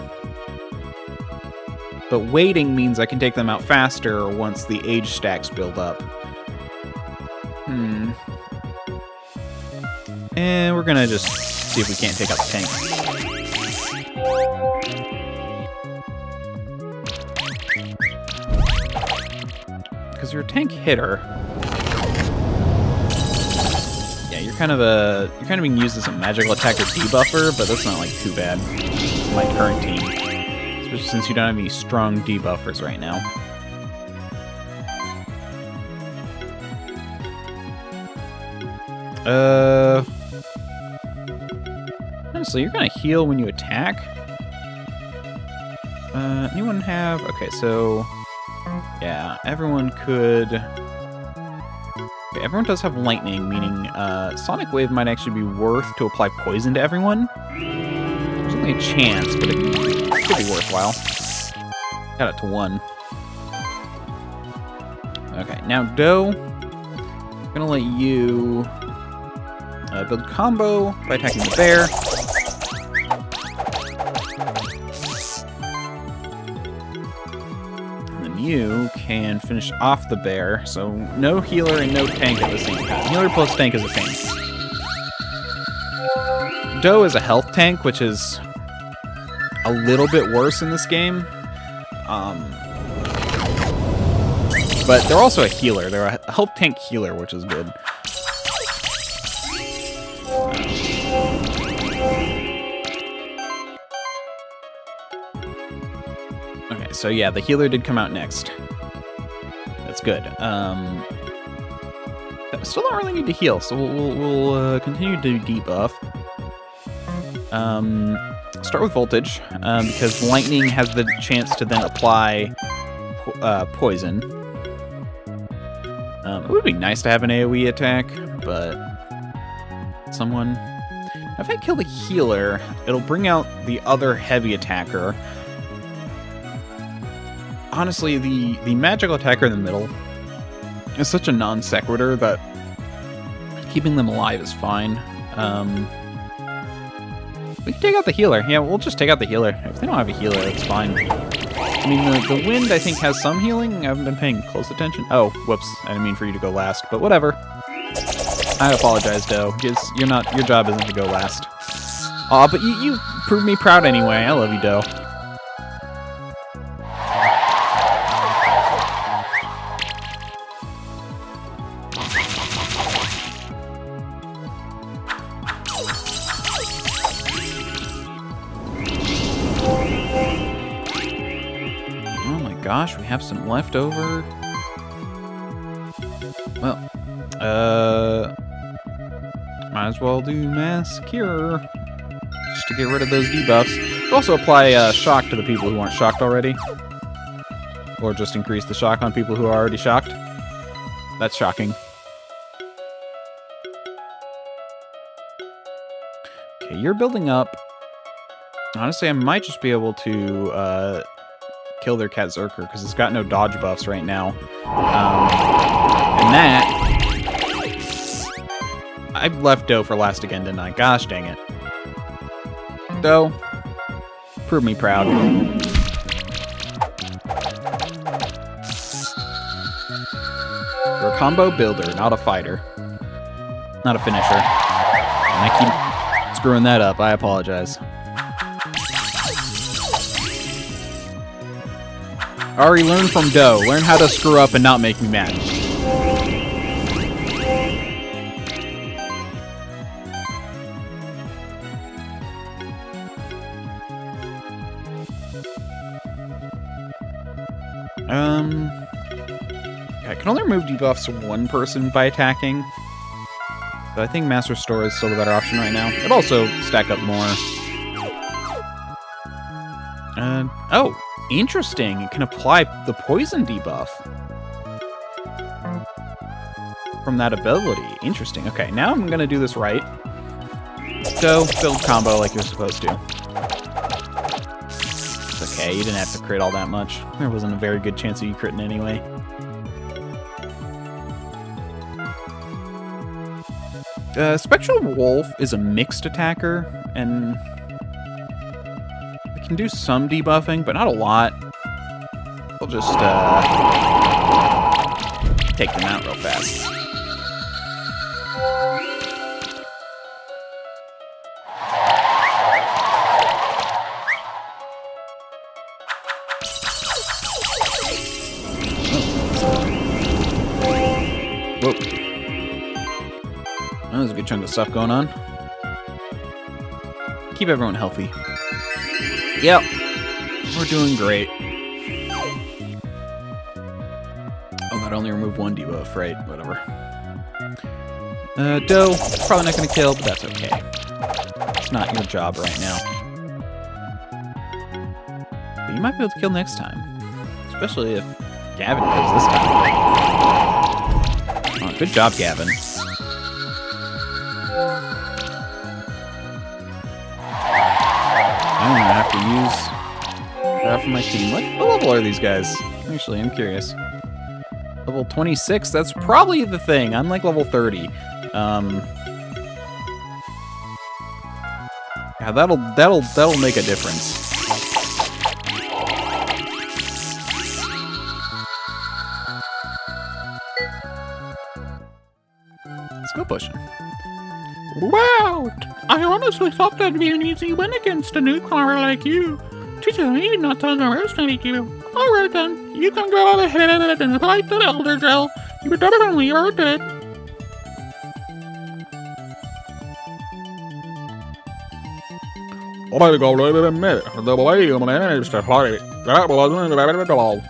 But waiting means I can take them out faster once the age stacks build up. And we're gonna just see if we can't take out the tank. Because you're a tank hitter. Yeah, you're kind of being used as a magical attacker debuffer, but that's not like too bad. My current team, especially since you don't have any strong debuffers right now. Honestly, you're gonna heal when you attack. Anyone have? Okay, so yeah, everyone could. Okay, everyone does have lightning, meaning Sonic Wave might actually be worth to apply poison to everyone. There's only a chance, but it could be worthwhile. Got it to 1. Okay, now Doe, I'm gonna let you build a combo by attacking the bear. And then you can finish off the bear, so no healer and no tank at the same time. Healer plus tank is a tank. Doe is a health tank, which is a little bit worse in this game. But they're also a healer. They're a health tank healer, which is good. Okay, so yeah, the healer did come out next. That's good. Still don't really need to heal, so we'll continue to debuff. Start with voltage, because lightning has the chance to then apply poison. It would be nice to have an AoE attack, but someone... If I kill the healer, it'll bring out the other heavy attacker. Honestly, the magical attacker in the middle is such a non sequitur that keeping them alive is fine. We can take out the healer. Yeah, we'll just take out the healer. If they don't have a healer, it's fine. I mean, the wind, I think, has some healing. I haven't been paying close attention. Oh, whoops. I didn't mean for you to go last, but whatever. I apologize, Doe. Your job isn't to go last. Aw, but you proved me proud anyway. I love you, Doe. Gosh, we have some left over. Well, might as well do mass cure just to get rid of those debuffs. We'll also apply shock to the people who aren't shocked already, or just increase the shock on people who are already shocked. That's shocking. Okay, you're building up. Honestly, I might just be able to kill their Cat Zerker, because it's got no dodge buffs right now. And that... I left Doe for last again, didn't I? Gosh dang it. Doe, prove me proud. You're a combo builder, not a fighter. Not a finisher. And I keep screwing that up, I apologize. Ari, learn from Doe. Learn how to screw up and not make me mad. I can only remove debuffs from one person by attacking. So I think Master Store is still the better option right now. It'll also stack up more. Oh, interesting. It can apply the poison debuff from that ability. Interesting. Okay, now I'm going to do this right. So, build combo like you're supposed to. It's okay, you didn't have to crit all that much. There wasn't a very good chance of you critting anyway. Spectral Wolf is a mixed attacker, and it can do some debuffing, but not a lot. We'll just take them out real fast. Whoa. There's a good chunk of stuff going on. Keep everyone healthy. Yep. We're doing great. Oh, that only removed one debuff, right? Whatever. Doe, probably not going to kill, but that's okay. It's not your job right now. But you might be able to kill next time. Especially if Gavin kills this time. Oh, good job, Gavin. I don't even have to use that for my team. What level are these guys? Actually, I'm curious. Level 26, that's probably the thing. I'm like level 30. Yeah, that'll make a difference. Let's go pushing. Wow! I honestly thought that'd be an easy win against a newcomer like you. Teacher, I did not underestimate you. Alright then, you can go ahead and fight that Elder Gel. You definitely earned it. I gotta admit, the way you managed to fight it, that wasn't bad at all.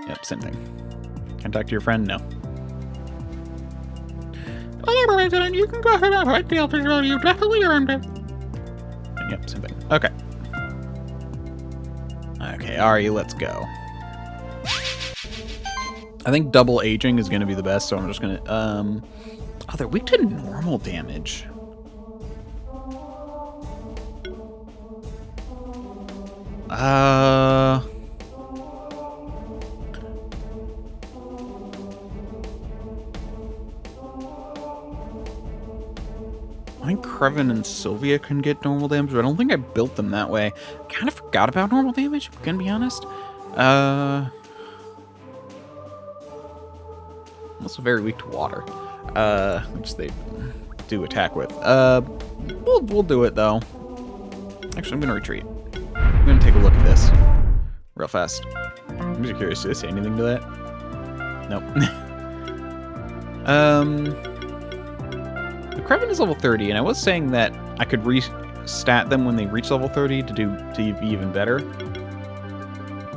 Yep, same thing. Can I talk to your friend? No. Alright then, you can go ahead and fight the Elder Gel. You definitely earned it. Yep, same thing. Okay. Okay, Ari, let's go. I think double aging is going to be the best, so I'm just going to... Oh, they're weak to normal damage. I think Krevin and Sylvia can get normal damage, but I don't think I built them that way. I kind of forgot about normal damage, I'm gonna be honest. Also very weak to water, which they do attack with. We'll do it though. Actually, I'm gonna retreat. I'm gonna take a look at this real fast. I'm just curious, did I say anything to that? Nope. The Krevin is level 30, and I was saying that I could re-stat them when they reach level 30 to be even better.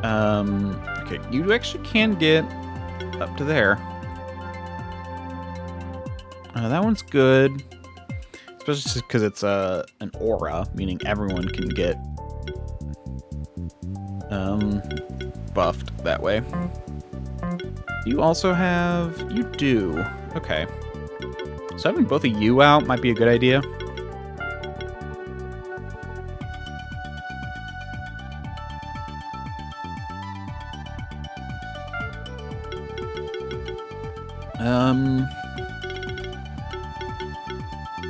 Okay, you actually can get up to there. That one's good, especially because it's an aura, meaning everyone can get buffed that way. You also have... You do. Okay. So having both of you out might be a good idea.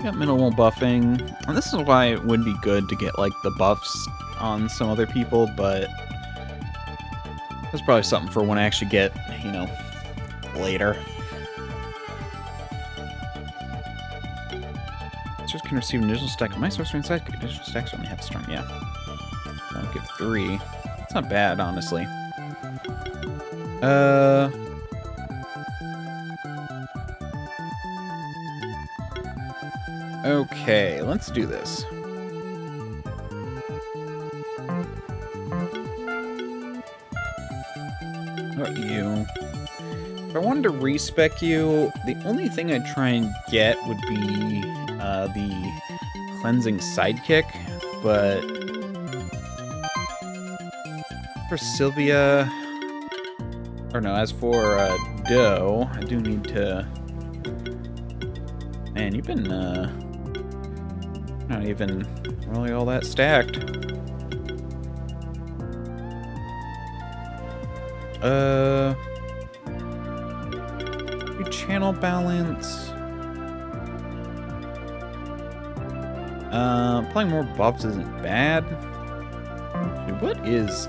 Got minimal buffing. And this is why it would be good to get like the buffs on some other people, but that's probably something for when I actually get, you know, later. Just can receive an additional stack of my sorcery inside. Additional stacks only have strength. Yeah. I'll give 3. It's not bad, honestly. Okay, let's do this. How about you? If I wanted to respec you, the only thing I'd try and get would be the cleansing sidekick, but for Sylvia, or no, as for Doe, I do need to. Man, you've been not even really all that stacked. Channel balance. Playing more buffs isn't bad. Dude, what is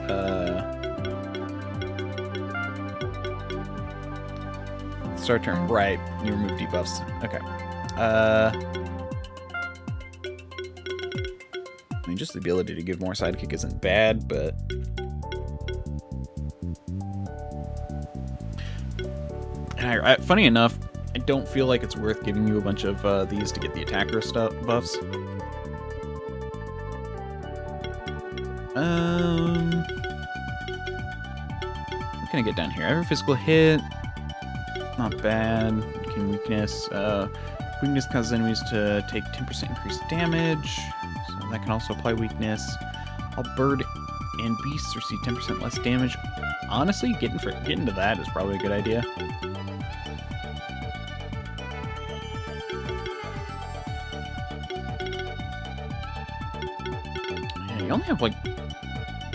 start turn? Right, you remove debuffs. Okay. I mean, just the ability to give more sidekick isn't bad, but and funny enough, I don't feel like it's worth giving you a bunch of these to get the attacker stuff buffs. What can I get down here? Every physical hit, not bad. Can weakness. Weakness causes enemies to take 10% increased damage, so that can also apply weakness. All bird and beasts receive 10% less damage. Honestly, getting to that is probably a good idea. Yeah, you only have like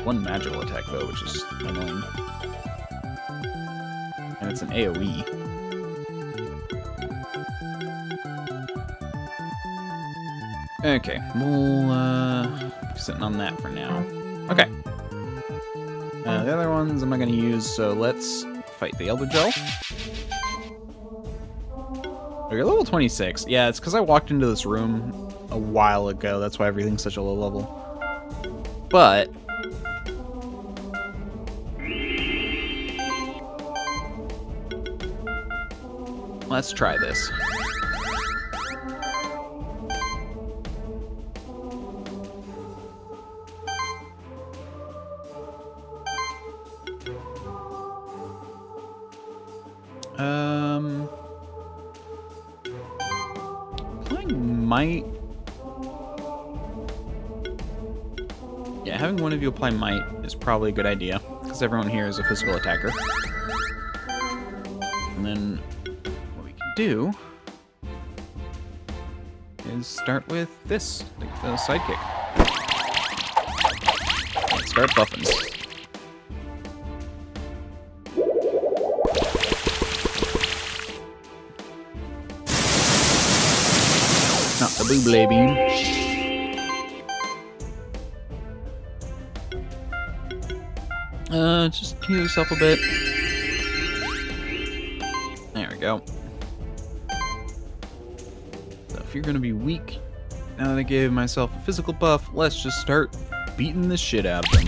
one magical attack though, which is annoying. And it's an AoE. Okay, we'll be sitting on that for now. Okay. The other ones I'm not going to use, so let's fight the Elder Gel. Okay, level 26. Yeah, it's because I walked into this room a while ago. That's why everything's such a low level. But let's try this. Playing might. Yeah, having one of you apply might is probably a good idea, because everyone here is a physical attacker. And then what we can do is start with this, like the sidekick. Let's start buffing. Not the blue blade beam. Just heal yourself a bit. There we go. So if you're gonna be weak, now that I gave myself a physical buff, let's just start beating the shit out of them.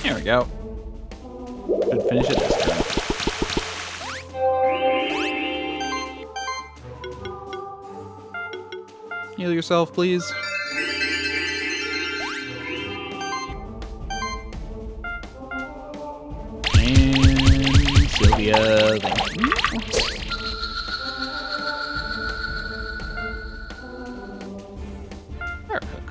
There we go. Should finish it this turn. Heal yourself, please. And Sylvia, thank you. Fire hook.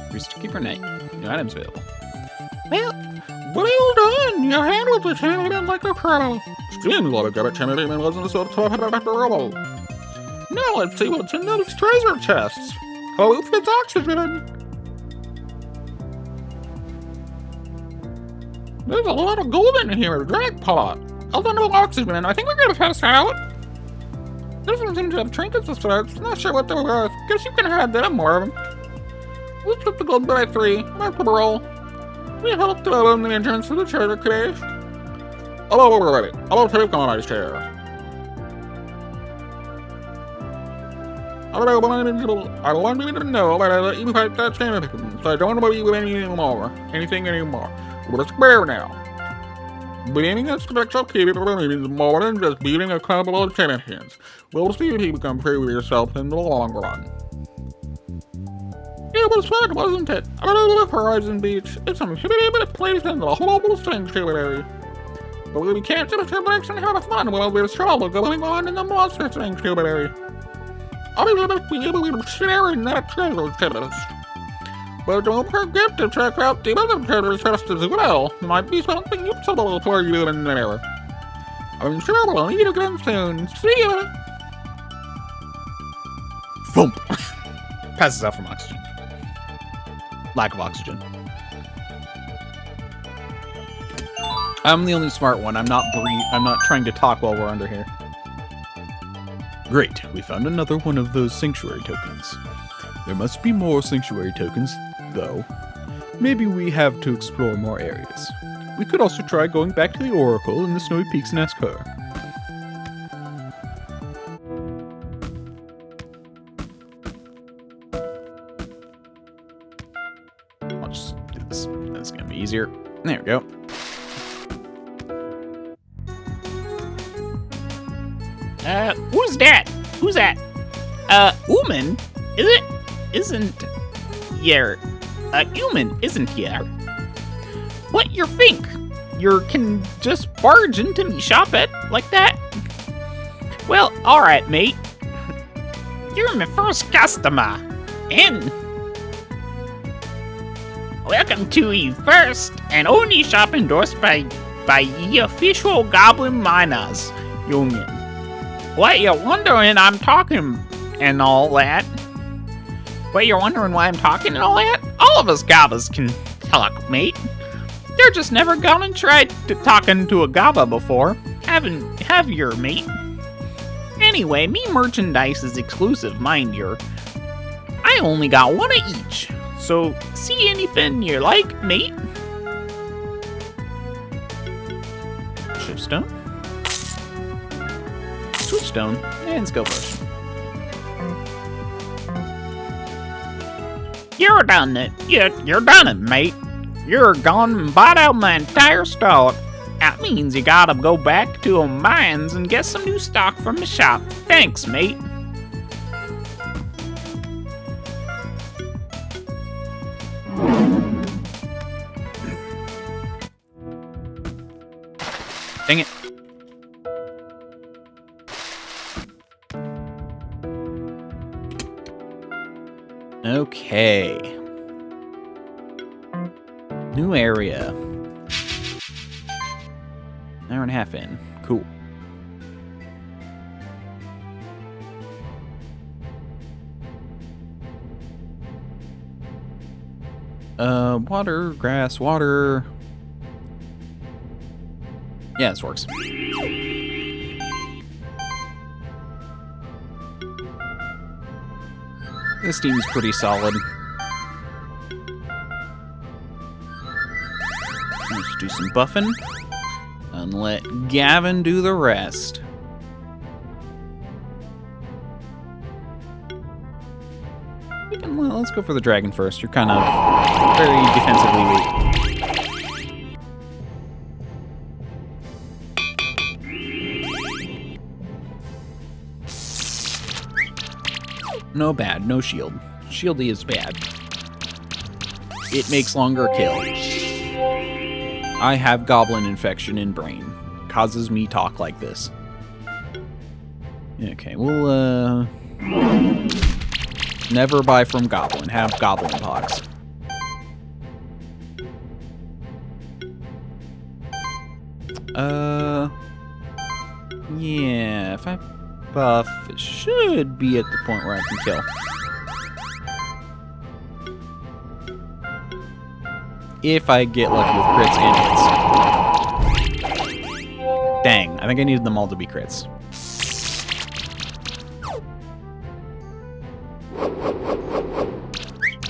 Priest Keeper Knight. New items available. Well done! You handled the champion like a pro. Seems like a champion wasn't so tough after all. Now let's see what's in those treasure chests. Hope it's oxygen. There's a lot of gold in here, jackpot. Although no oxygen, I think we're gonna pass out. This one seems to have trinkets of sorts. Not sure what they're worth. Guess you can have them more of them. Let's put the gold by 3. Mark the roll. We helped to open the entrance to the treasure cave. Hello, everybody. Hello, take on my chair. I want you to know that you fight that same so I don't want to be anything anymore. We're square now. Beating a spectral cave is more than just beating a couple of champions. We'll see if you can prove yourself in the long run. It was fun, wasn't it? I love Horizon Beach. It's a favorite place in the whole sanctuary. But we can't just relax and have fun while there's trouble going on in the monster sanctuary. I'll be able to share in that treasure chest. But don't forget to check out the other treasure chests as well. There might be something useful for you in there. I'm sure we'll meet again soon. See ya! Thump. Passes out from oxygen. Lack of oxygen. I'm the only smart one. I'm not trying to talk while we're under here. Great, we found another one of those sanctuary tokens. There must be more sanctuary tokens, though. Maybe we have to explore more areas. We could also try going back to the Oracle in the Snowy Peaks and ask her. I'll just do this. That's gonna be easier. There we go. Who's that? Who's that? Human? Is it? Isn't yer? Human, isn't yer? What you think? You can just barge into me shop it like that? Well, alright, mate. You're my first customer. And welcome to the first and only shop endorsed by the official Goblin Miners Union. What you're wondering, I'm talking and all that. What you're wondering why I'm talking and all that? All of us goblins can talk, mate. They're just never gone and tried to talking to a gobba before. Have your mate? Anyway, me merchandise is exclusive, mind you. I only got one of each. So, see anything you like, mate? Shiftstone. Switchstone. And Skill Brush. You're done it. You're done it, mate. You're gone and bought out my entire stock. That means you gotta go back to a mines and get some new stock from the shop. Thanks, mate. Dang it. Okay. New area. Hour and a half in. Cool. Water, grass, water. Yeah, this works. This team's pretty solid. Let's do some buffing and let Gavin do the rest. Well, let's go for the dragon first. You're kind of very defensively weak. No bad, no shield. Shieldy is bad. It makes longer kill. I have goblin infection in brain. Causes me talk like this. Okay, we'll never buy from goblin. Have goblin pox. Yeah, if I buff, it should be at the point where I can kill. If I get lucky with crits and hits. Dang, I think I needed them all to be crits.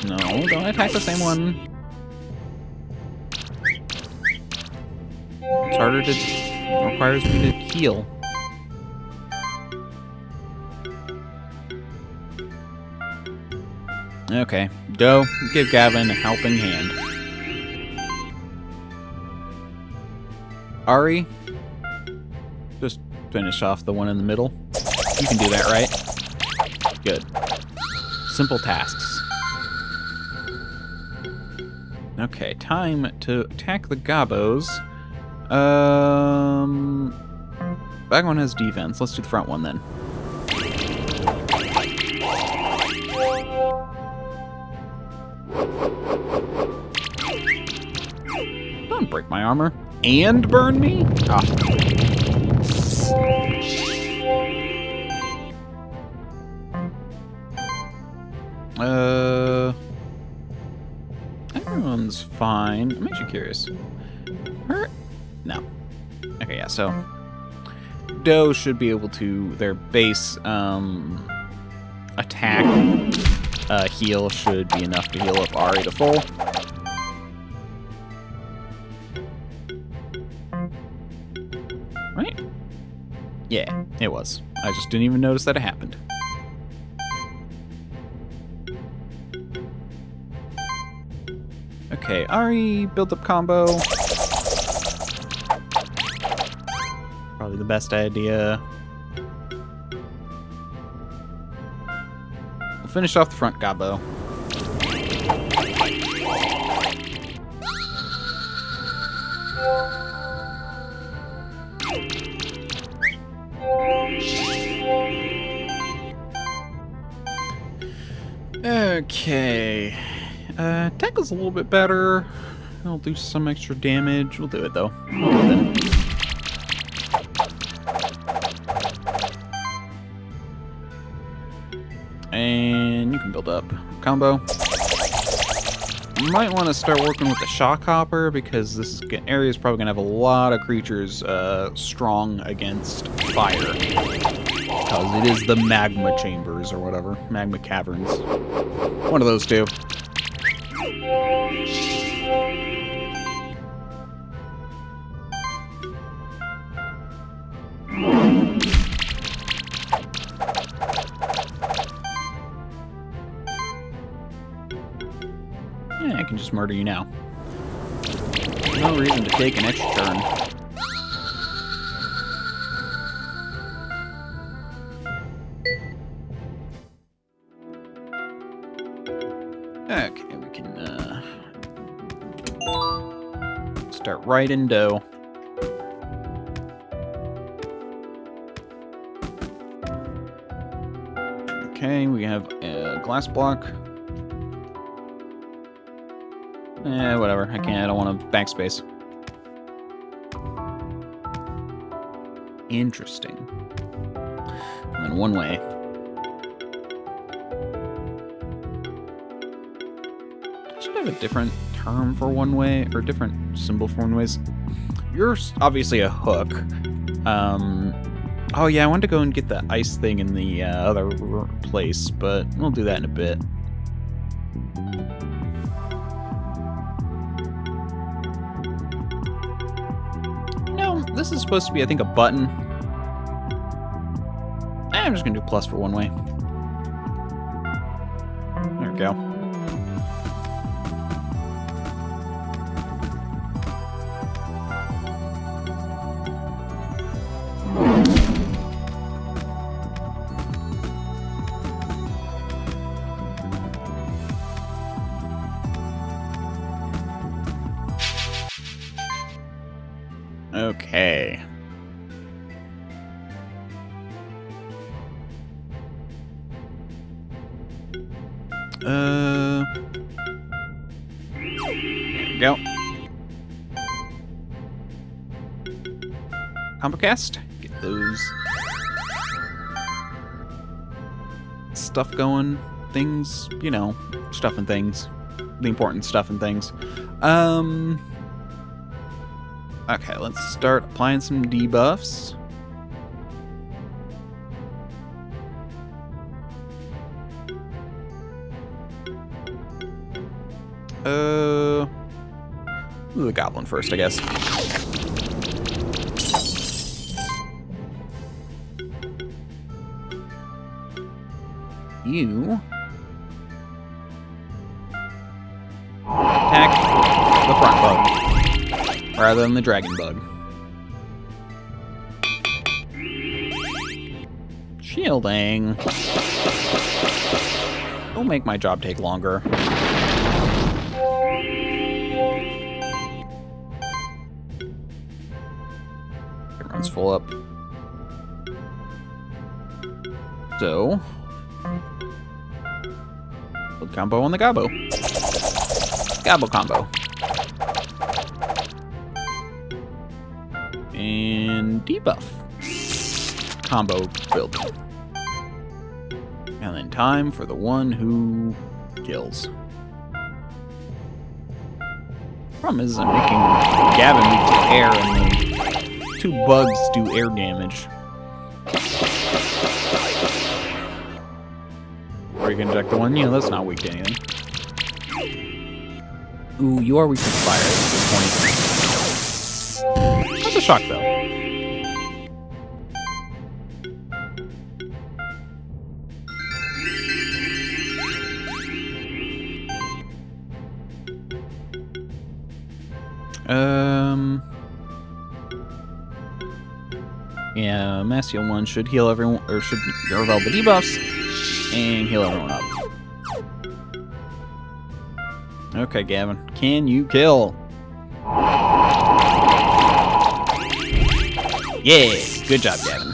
No, don't attack the same one. harder to... It requires me to heal. Okay, go give Gavin a helping hand. Ari, just finish off the one in the middle. You can do that, right? Good. Simple tasks. Okay, time to attack the Gobos. Back one has defense. Let's do the front one then. Don't break my armor. And burn me? Ah. Everyone's fine. I'm actually curious. Her? No. Okay, yeah, so Doe should be able to, their base attack heal should be enough to heal up Ari to full. Right? Yeah, it was. I just didn't even notice that it happened. Okay, Ari, build up combo. Probably the best idea. We'll finish off the front Gobbo. Okay. Tackle's a little bit better. I'll do some extra damage. We'll do it though. Okay, then. And you can build up combo. You might want to start working with the shock hopper because this area is probably gonna have a lot of creatures strong against fire. Because it is the magma chambers or whatever. Magma caverns. One of those two. Yeah, I can just murder you now. No reason to take an extra turn. Okay, we can start right in dough. Okay, we have a glass block. Whatever. I can't. I don't want to backspace. Interesting. And then one way. I should have a different term for one way, or different symbol for one ways. You're obviously a hook. Oh yeah, I wanted to go and get the ice thing in the other place, but we'll do that in a bit. This is supposed to be, I think, a button. I'm just gonna do plus for one way. There we go. Okay. There we go. Combo cast. Get those stuff going. Things, you know, stuff and things. The important stuff and things. Okay, let's start applying some debuffs. The goblin first, I guess. You attack the front bug rather than the dragon bug. Shielding. Don't make my job take longer. It runs full up. So, build combo on the Gobbo. Gobbo combo. And debuff. Combo build. And then time for the one who kills. Problem is I'm making Gavin weak to air and then 2 bugs do air damage. Or you can inject the one, that's not weak to anything. Ooh, you are weak to fire at this point. Not the shock though. Yeah, Mass Heal 1 should heal everyone, or should reveal the debuffs and heal everyone up. Okay, Gavin, can you kill? Yeah, good job, Gavin.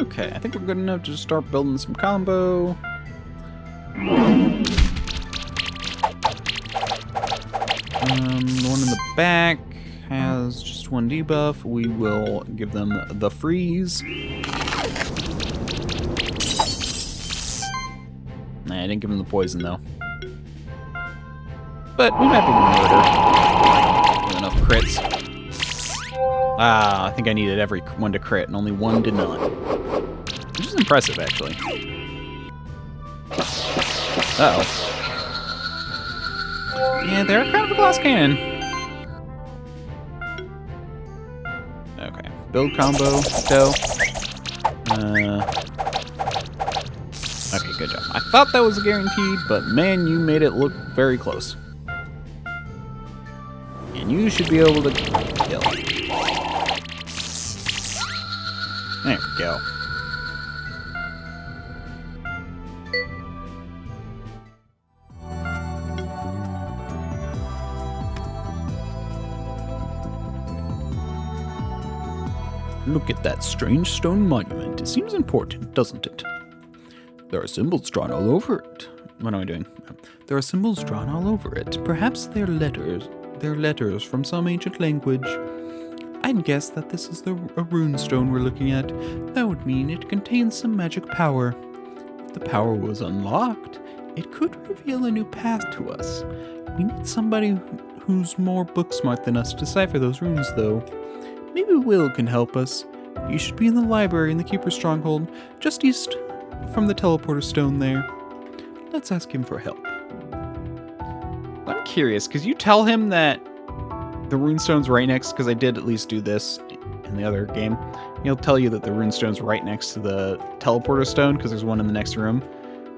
Okay, I think we're good enough to start building some combo. The one in the back has just 1 debuff. We will give them the freeze. Nah, I didn't give them the poison though. But we might be able to murder with enough crits. Ah, I think I needed every one to crit, and only 1 did not. Which is impressive, actually. Uh-oh. Yeah, they're kind of a glass cannon. Okay. Build combo, go. Okay, good job. I thought that was guaranteed, but man, you made it look very close. And you should be able to kill. There we go. Look at that strange stone monument. It seems important, doesn't it? There are symbols drawn all over it. What am I doing? There are symbols drawn all over it. Perhaps they're letters. They're letters from some ancient language. I'd guess that this is a rune stone we're looking at. That would mean it contains some magic power. If the power was unlocked, it could reveal a new path to us. We need somebody who's more book smart than us to decipher those runes, though. Maybe Will can help us. You should be in the library in the Keeper's Stronghold, just east from the teleporter stone there. Let's ask him for help. I'm curious, because you tell him that the runestone's right next, because I did at least do this in the other game. He'll tell you that the runestone's right next to the teleporter stone, because there's one in the next room.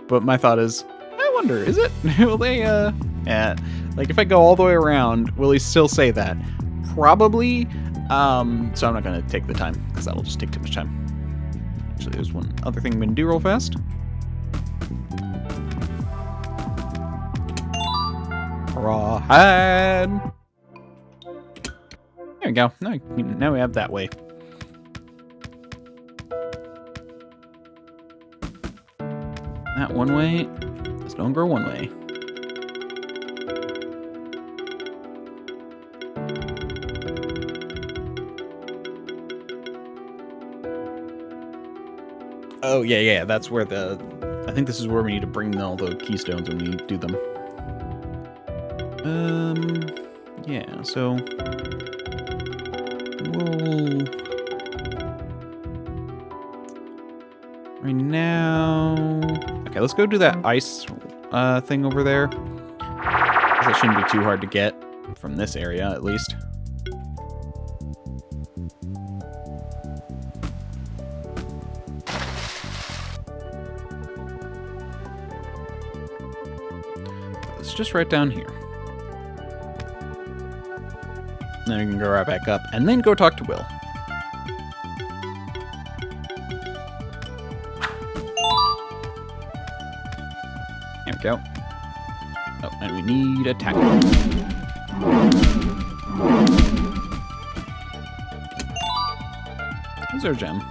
But my thought is, I wonder, is it? Will they, yeah. Like, if I go all the way around, will he still say that? Probably. So I'm not going to take the time, because that'll just take too much time. Actually, there's one other thing I'm going to do real fast. Rawhide! There we go. Now we have that way. That one way. Stone grow one way. Oh, yeah, that's where I think this is where we need to bring all the keystones when we do them. Yeah, so... We'll... Right now... let's go do that ice thing over there. 'Cause that shouldn't be too hard to get from this area, at least. It's just right down here. Then you can go right back up, and then go talk to Will. There we go. Oh, and we need a tackle. There's our gem.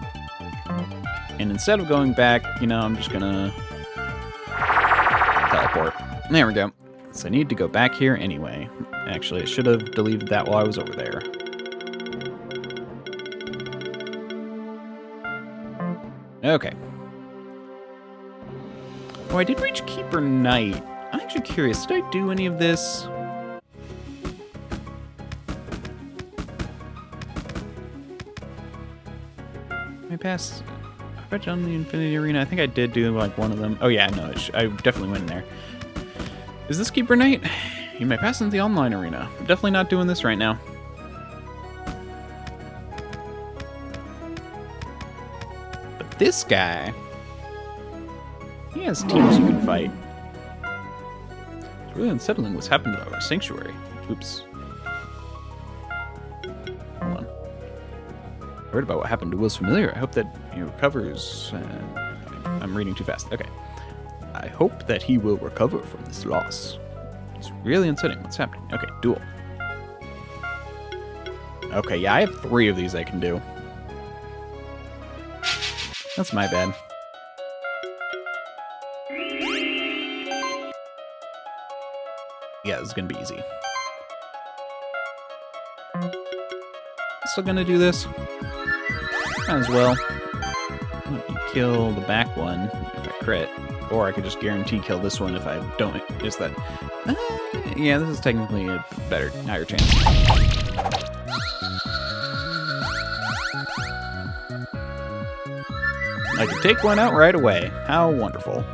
And instead of going back, you know, I'm just gonna teleport. There we go. So I need to go back here anyway. Actually, I should have deleted that while I was over there. Okay. Oh, I did reach Keeper Knight. I'm actually curious, did I do any of this? I passed... I bet on the Infinity Arena. I think I did do, like, one of them. Oh, yeah, no, I definitely went in there. Is this Keeper Knight? You may pass into the online arena. I'm definitely not doing this right now. But this guy... he has teams you can fight. It's really unsettling what's happened to our sanctuary. Oops. Hold on. I heard about what happened to Will's familiar. I hope that he recovers. I'm reading too fast. Okay. I hope that he will recover from this loss. It's really unsettling what's happening. Okay, duel. Okay, yeah, I have 3 of these I can do. That's my bad. Yeah, this is gonna be easy. Still gonna do this. Might as well. Let me kill the back one if I crit. Or I could just guarantee kill this one if I don't. Is that... yeah, this is technically a higher chance. I could take one out right away. How wonderful.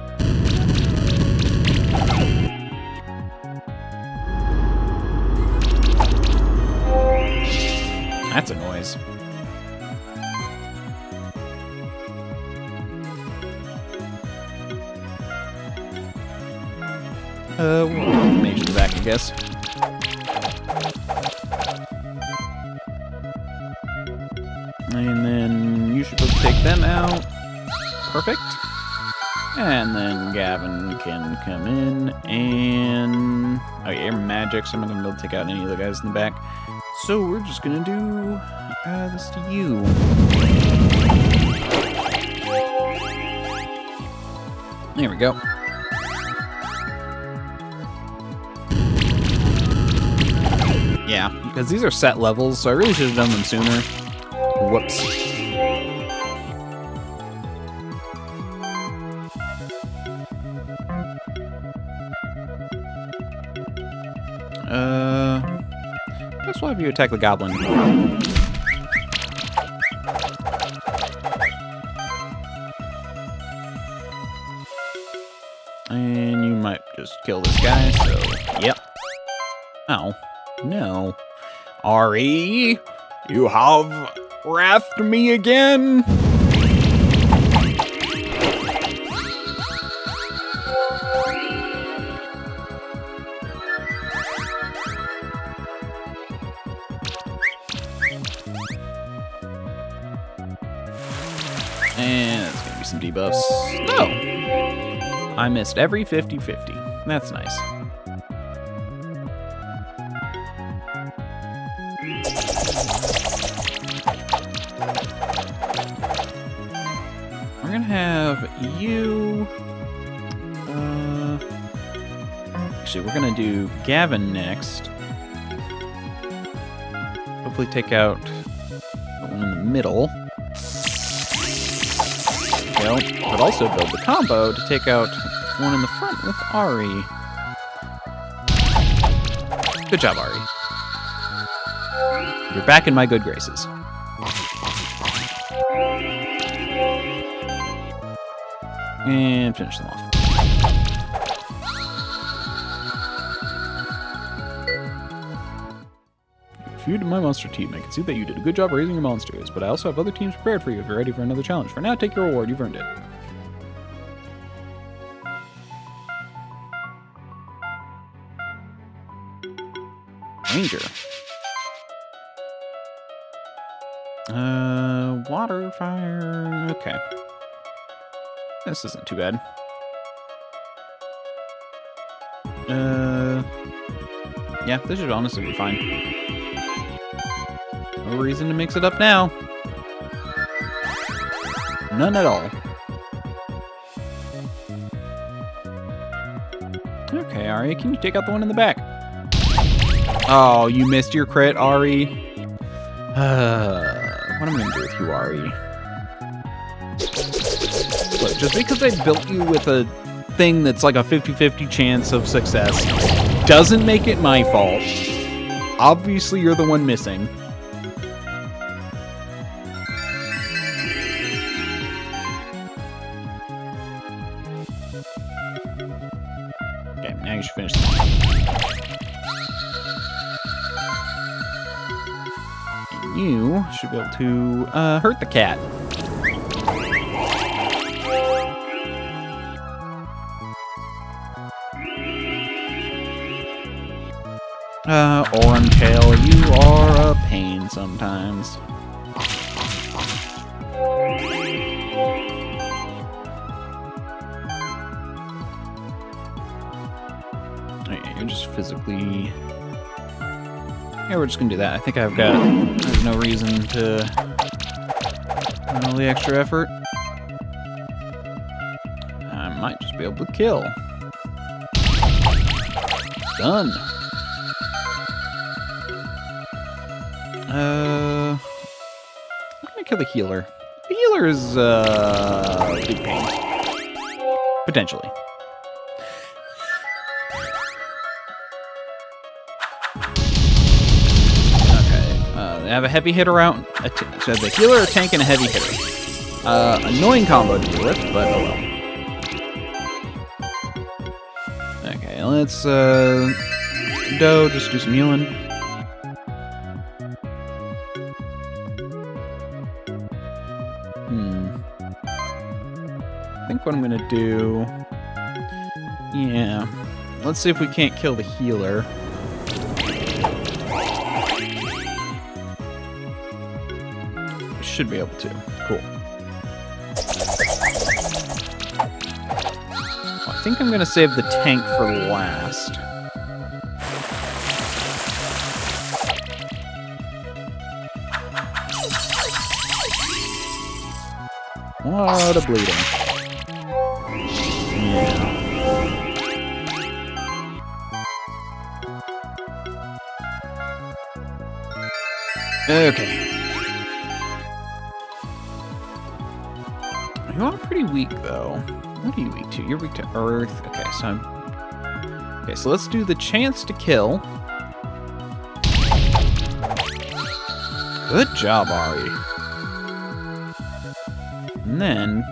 That's a noise. Mage in the back, I guess. And then you should be able to take them out. Perfect. And then Gavin can come in and... oh yeah, you're magic, so I'm not going to be able to take out any of the guys in the back. So we're just going to do this to you. There we go. Yeah, because these are set levels, so I really should have done them sooner. Whoops. I guess we'll have you attack the goblin. And you might just kill this guy, so, yep. Oh. No. Ari, you have wrathed me again. And it's gonna be some debuffs. No! I missed every 50-50. That's nice. We're gonna have you... actually, we're gonna do Gavin next. Hopefully take out the one in the middle. There we go. But also build the combo to take out the one in the front with Ari. Good job, Ari. You're back in my good graces. And finish them off. If you did my monster team, I can see that you did a good job raising your monsters, but I also have other teams prepared for you if you're ready for another challenge. For now, take your reward. You've earned it. Ranger. Water, fire. Okay. This isn't too bad. Yeah, this should honestly be fine. No reason to mix it up now. None at all. Okay, Ari, can you take out the one in the back? Oh, you missed your crit, Ari. What am I gonna do with you, Ari? Look, just because I built you with a thing that's like a 50-50 chance of success doesn't make it my fault. Obviously, you're the one missing. Okay, now you should finish this. And you should be able to hurt the cat. Orange Tail, you are a pain sometimes. Okay, you're just physically... Yeah, we're just gonna do that. I think there's no reason to all the extra effort. I might just be able to kill. Done. I'm gonna kill the healer. The healer is a big pain. Potentially. Okay. They have a heavy hitter out. So the healer, a tank, and a heavy hitter. Annoying combo to deal with, but oh well. Okay, let's just do some healing. I think what I'm gonna do... Yeah. Let's see if we can't kill the healer. We should be able to. Cool. I think I'm gonna save the tank for last. What a bleeding. Yeah. Okay. You are pretty weak, though. What are you weak to? You're weak to Earth. Okay, so let's do the chance to kill. Good job, Ari. And then,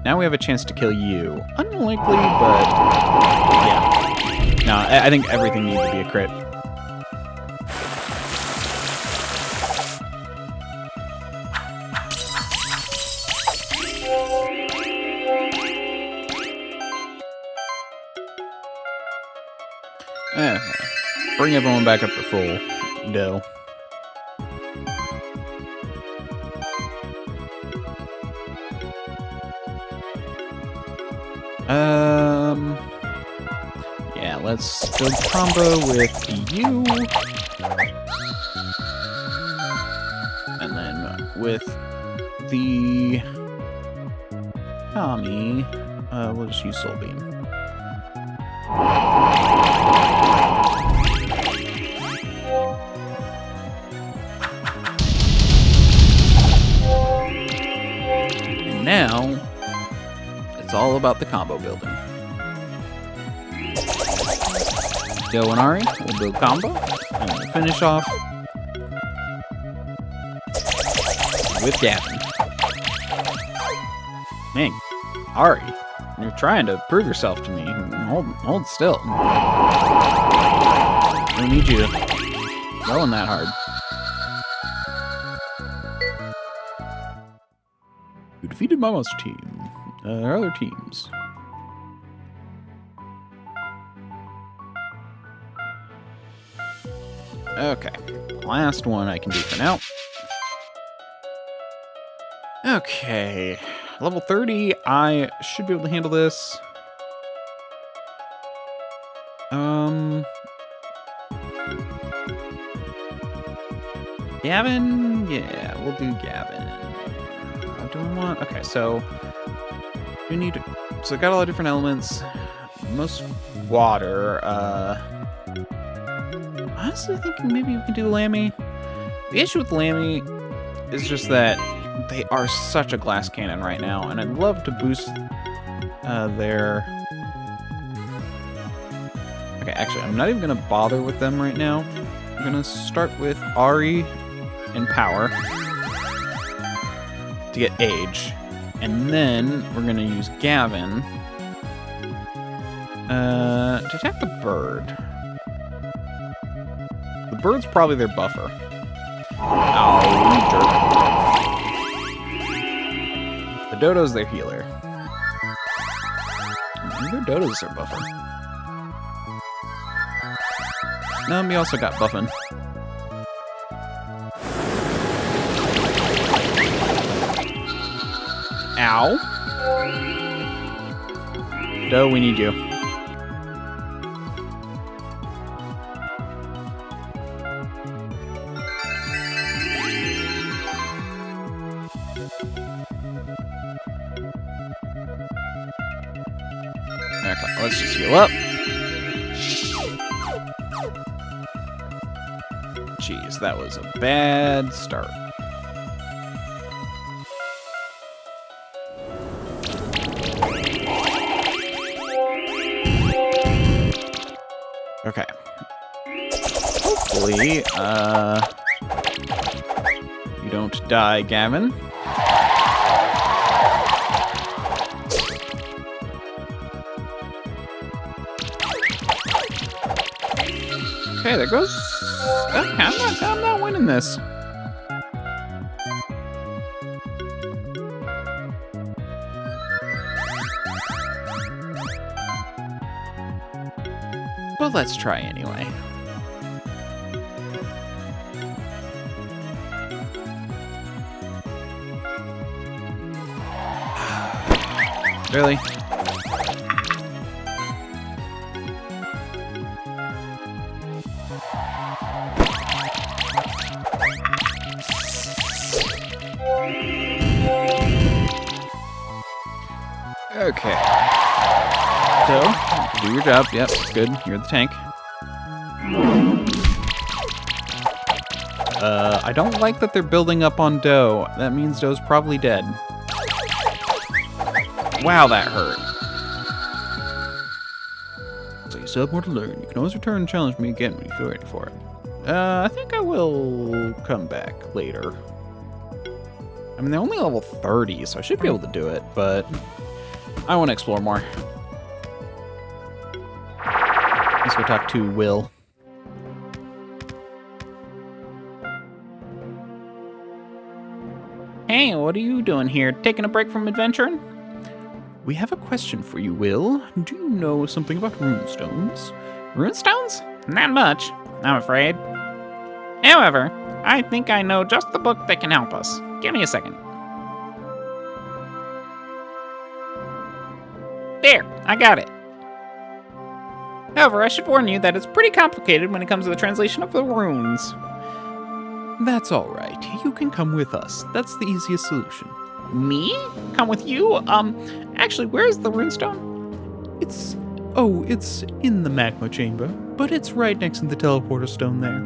now we have a chance to kill you. Unlikely, but yeah. No, I think everything needs to be a crit. Okay. Bring everyone back up to full dough. Yeah, let's build combo with you. And then with the Tommy, we'll just use Soul Beam. And now, it's all about the combo building. Go and Ari, we'll build combo, and we'll finish off with Gavin. Man, Ari, you're trying to prove yourself to me. Hold still. I don't need you going that hard. defeated Mama's team. Other teams. Okay, last one I can do for now. Okay, level 30, I should be able to handle this. Gavin? Yeah, we'll do Gavin. What do I want? Okay, so we need, so I got a lot of different elements. Most water, honestly thinking maybe we can do Lammy. The issue with Lammy is just that they are such a glass cannon right now, and I'd love to boost their... Okay, actually, I'm not even going to bother with them right now. I'm going to start with Ari and Power to get Age, and then we're going to use Gavin to attack the bird. The bird's probably their buffer. Oh, jerk. The dodo's their healer. Their dodo's their buffer. We also got buffing. Ow. Do, we need you. Okay, let's just heal up. Jeez, that was a bad start. Okay. Hopefully, you don't die, Gavin. Okay, there goes. Okay, I'm not winning this. But let's try anyway. Really? Okay. So, do your job. Yep, it's good. You're the tank. I don't like that they're building up on Doe. That means Doe's probably dead. Wow, that hurt. So you still have more to learn. You can always return and challenge me again when you feel ready for it. I think I will come back later. I mean, they're only level 30, so I should be able to do it, but I want to explore more. Let's go talk to Will. Hey, what are you doing here? Taking a break from adventuring? We have a question for you, Will. Do you know something about runestones? Runestones? Not much, I'm afraid. However, I think I know just the book that can help us. Give me a second. There, I got it. However, I should warn you that it's pretty complicated when it comes to the translation of the runes. That's all right. You can come with us. That's the easiest solution. Me? Come with you? Actually, where's the runestone? It's in the magma chamber, but it's right next to the teleporter stone there.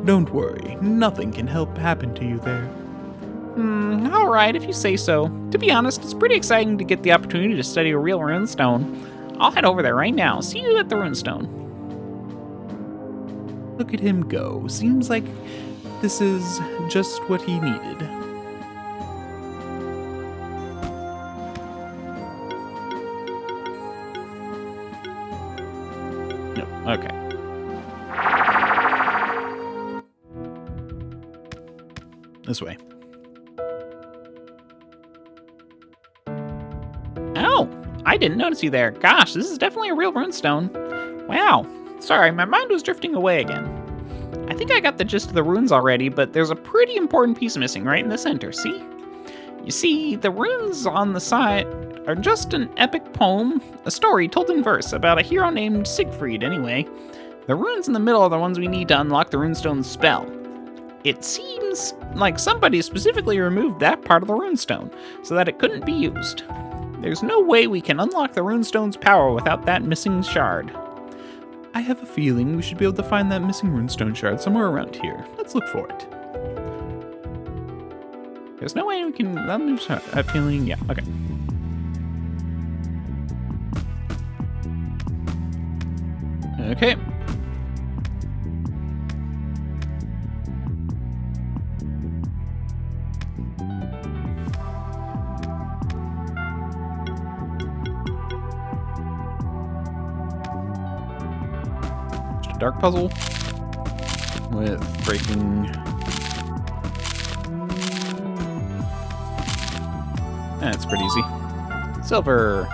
Don't worry, nothing can happen to you there. Alright, if you say so. To be honest, it's pretty exciting to get the opportunity to study a real runestone. I'll head over there right now. See you at the runestone. Look at him go. Seems like this is just what he needed. No, okay. This way. I didn't notice you there. Gosh, this is definitely a real runestone. Wow. Sorry, my mind was drifting away again. I think I got the gist of the runes already, but there's a pretty important piece missing right in the center, see? You see, the runes on the side are just an epic poem, a story told in verse about a hero named Siegfried anyway. The runes in the middle are the ones we need to unlock the runestone's spell. It seems like somebody specifically removed that part of the runestone so that it couldn't be used. There's no way we can unlock the runestone's power without that missing shard. I have a feeling we should be able to find that missing runestone shard somewhere around here. Let's look for it. There's no way we can... I'm just a feeling... Yeah, okay. Okay. Just a dark puzzle with breaking... That's pretty easy. Silver.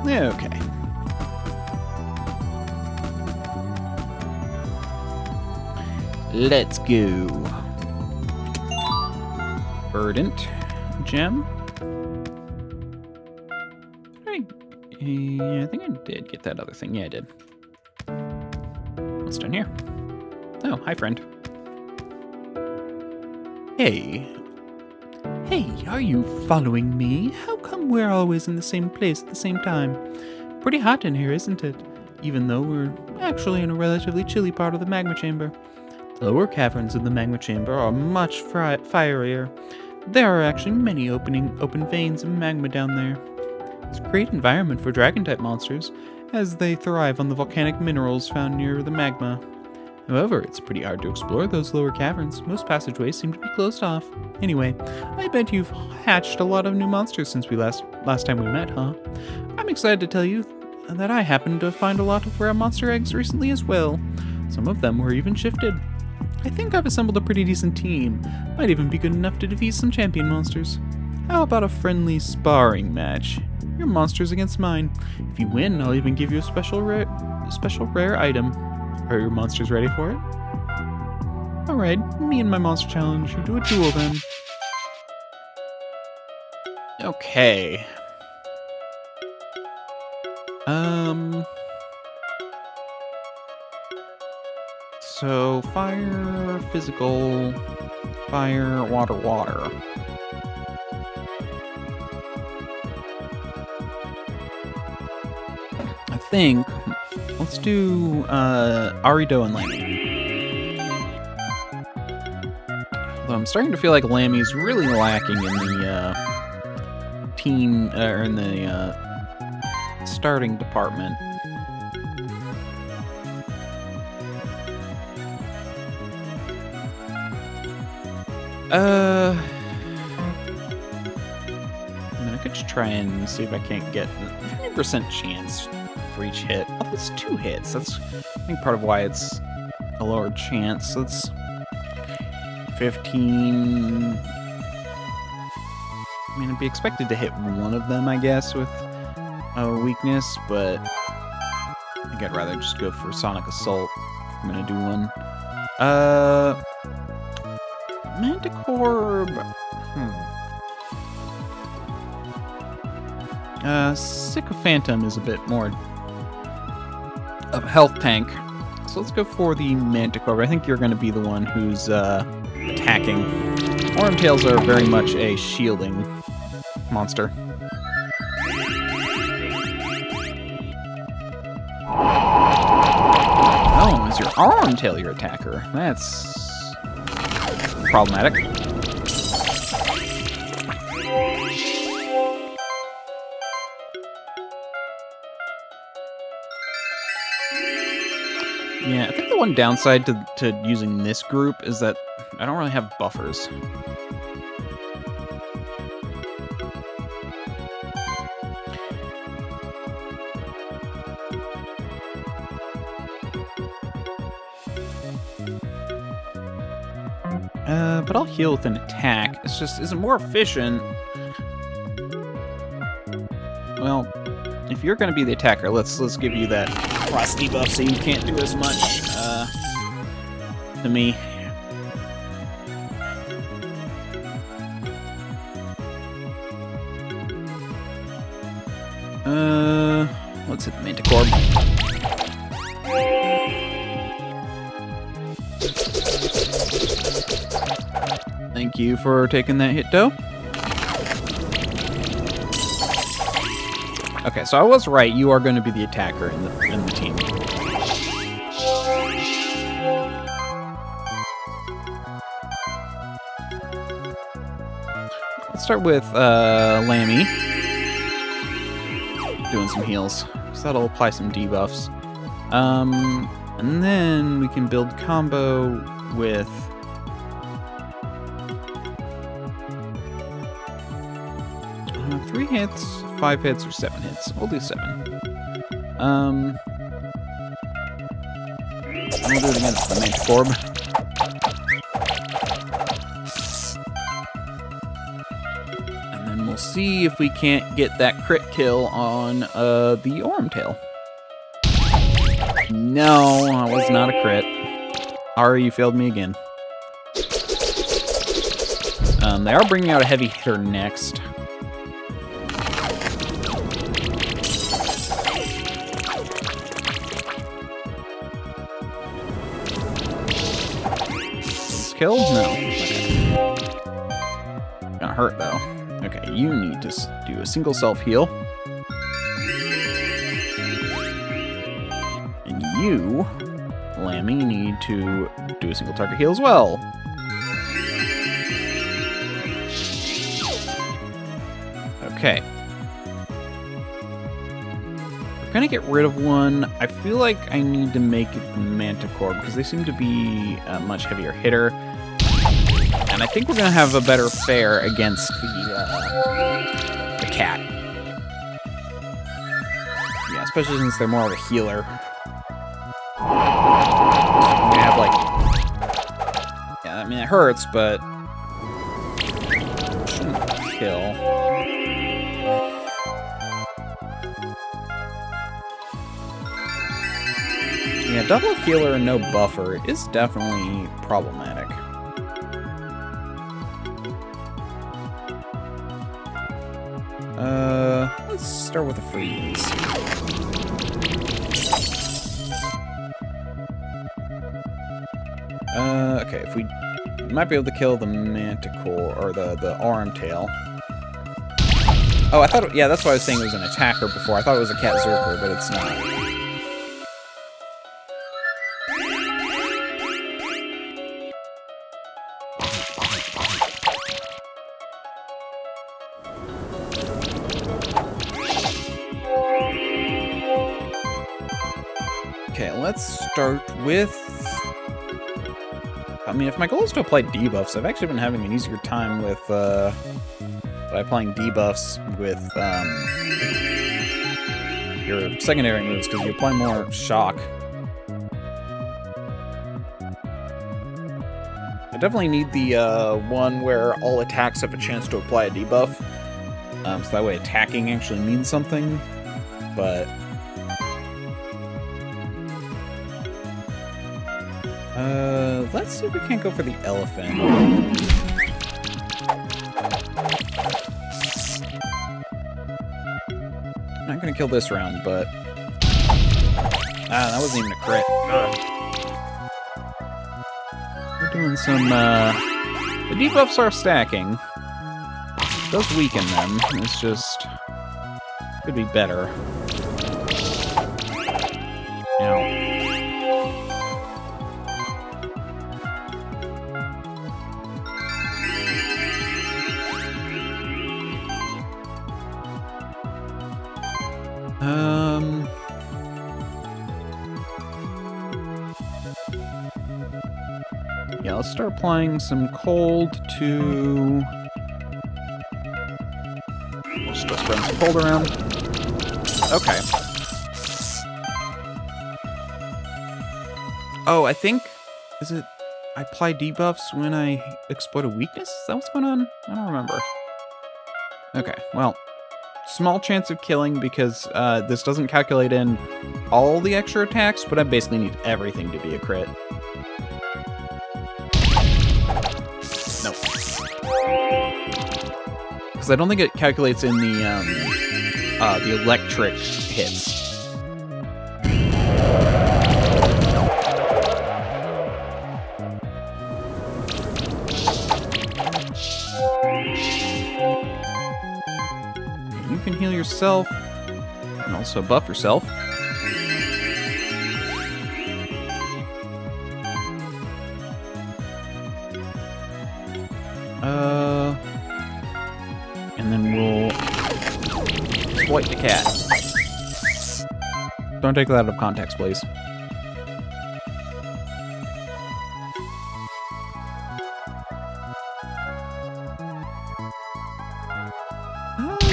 Okay. Let's go. Verdant gem. Yeah, I think I did get that other thing. Yeah, I did. What's down here? Oh, hi, friend. Hey. Hey, are you following me? How come we're always in the same place at the same time? Pretty hot in here, isn't it? Even though we're actually in a relatively chilly part of the magma chamber. The lower caverns of the magma chamber are much fierier. There are actually many open veins of magma down there. It's a great environment for dragon-type monsters, as they thrive on the volcanic minerals found near the magma. However, it's pretty hard to explore those lower caverns. Most passageways seem to be closed off. Anyway, I bet you've hatched a lot of new monsters since we last time we met, huh? I'm excited to tell you that I happened to find a lot of rare monster eggs recently as well. Some of them were even shifted. I think I've assembled a pretty decent team. Might even be good enough to defeat some champion monsters. How about a friendly sparring match? Your monsters against mine. If you win, I'll even give you a special rare item. Are your monsters ready for it? Alright, me and my monster challenge you to a duel then. Okay. So fire, physical, fire, water, water. I think let's do Arido and Lammy. Although I'm starting to feel like Lammy's really lacking in the team or in the starting department. I mean, I could just try and see if I can't get a 50% chance for each hit. Oh, that's 2 hits. That's, I think, part of why it's a lower chance. So it's 15. I mean, I'd be expected to hit one of them, I guess, with a weakness, but I think I'd rather just go for Sonic Assault if I'm gonna do one. Manticore. Sycophantum is a bit more of a health tank, so let's go for the Manticore. I think you're going to be the one who's attacking. Wormtails are very much a shielding monster. Oh, is your Wormtail your attacker? That's problematic. Yeah, I think the one downside to using this group is that I don't really have buffers. But I'll heal with an attack. It's just, is it more efficient? Well, if you're going to be the attacker, let's give you that frost debuff so you can't do as much to me. Let's hit the Manticore. Thank you for taking that hit, Doe. Okay, so I was right. You are going to be the attacker in the team. Let's start with Lammy. Doing some heals, because that'll apply some debuffs. And then we can build combo with... 3 hits, 5 hits, or 7 hits. We'll do 7. I'm gonna do it against the Manticore. And then we'll see if we can't get that crit kill on the Ormtail. No, that was not a crit. Ari, you failed me again. They are bringing out a heavy hitter next. Killed? No. Okay. Gonna hurt though. Okay, you need to do a single self heal. And you, Lammy, need to do a single target heal as well. Okay. We're gonna get rid of one. I feel like I need to make it the Manticore because they seem to be a much heavier hitter. And I think we're gonna have a better fare against the cat. Yeah, especially since they're more of a healer. We have like, yeah, I mean it hurts, but shouldn't kill. Yeah, double healer and no buffer is definitely problematic. Let's start with a freeze. Okay, if we might be able to kill the Manticore or the Ormtail. Oh, I thought, yeah, that's why I was saying it was an attacker before. I thought it was a Cat Zerker, but it's not. Okay, let's start with... I mean, if my goal is to apply debuffs, I've actually been having an easier time with, by applying debuffs with, your secondary moves, because you apply more shock. I definitely need the, one where all attacks have a chance to apply a debuff. So that way attacking actually means something, but... let's see if we can't go for the elephant. I'm not gonna kill this round, but... that wasn't even a crit. We're doing some, the debuffs are stacking. It does weaken them, it's just... could be better. Now... yeah, let's start applying some cold to... we'll just start spreading some cold around. Okay. Oh, I think... is it... I apply debuffs when I exploit a weakness? Is that what's going on? I don't remember. Okay, well, small chance of killing because this doesn't calculate in all the extra attacks, but I basically need everything to be a crit. Nope. Because I don't think it calculates in the electric hits. You can heal yourself and also buff yourself. And then we'll exploit the cat. Don't take that out of context, please.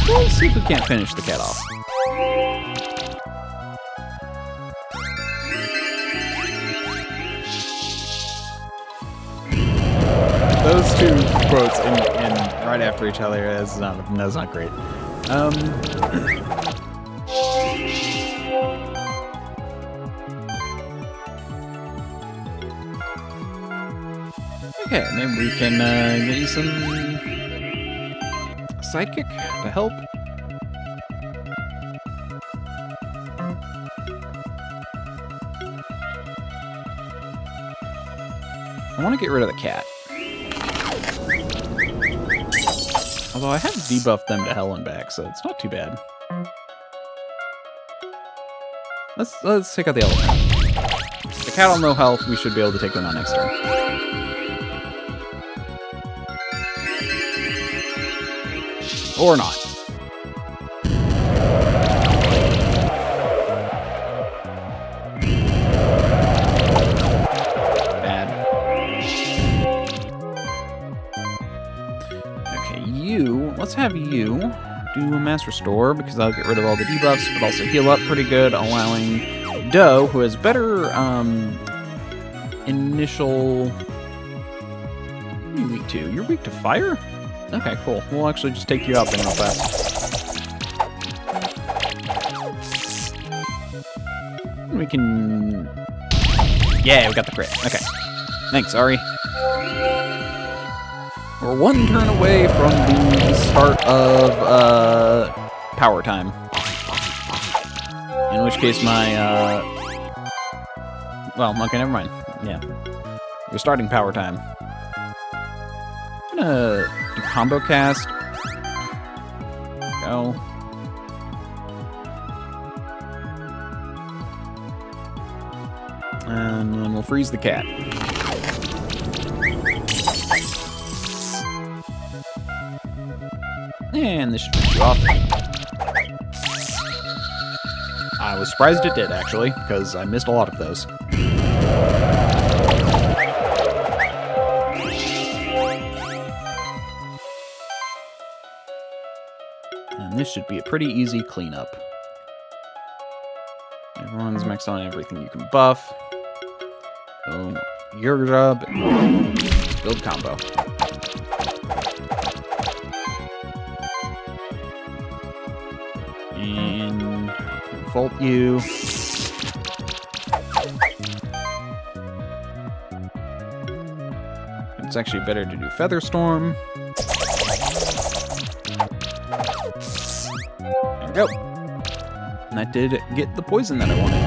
Let's see if we can't finish the cat off. Those two quotes in right after each other, that's not great. Okay, maybe we can get you some sidekick to help. I want to get rid of the cat. Although I have debuffed them to hell and back, so it's not too bad. Let's take out the elephant. The cat on low health, we should be able to take them out next turn. Or not. Bad. Okay, let's have you do a mass restore, because I'll get rid of all the debuffs, but also heal up pretty good, allowing Doe, who has better, initial... What are you weak to? You're weak to fire? Okay, cool. We'll actually just take you out then real fast. We can... Yeah, we got the crit. Okay. Thanks, Ari. We're one turn away from the start of, power time. In which case my, well, okay, never mind. Yeah. We're starting power time. I'm gonna do combo cast. Go. And then we'll freeze the cat. And this should finish you off. I was surprised it did, actually, because I missed a lot of those. And this should be a pretty easy cleanup. Everyone's maxed on everything you can buff. So, your job is build combo. And Volt you. It's actually better to do Feather Storm. There we go. And that did get the poison that I wanted.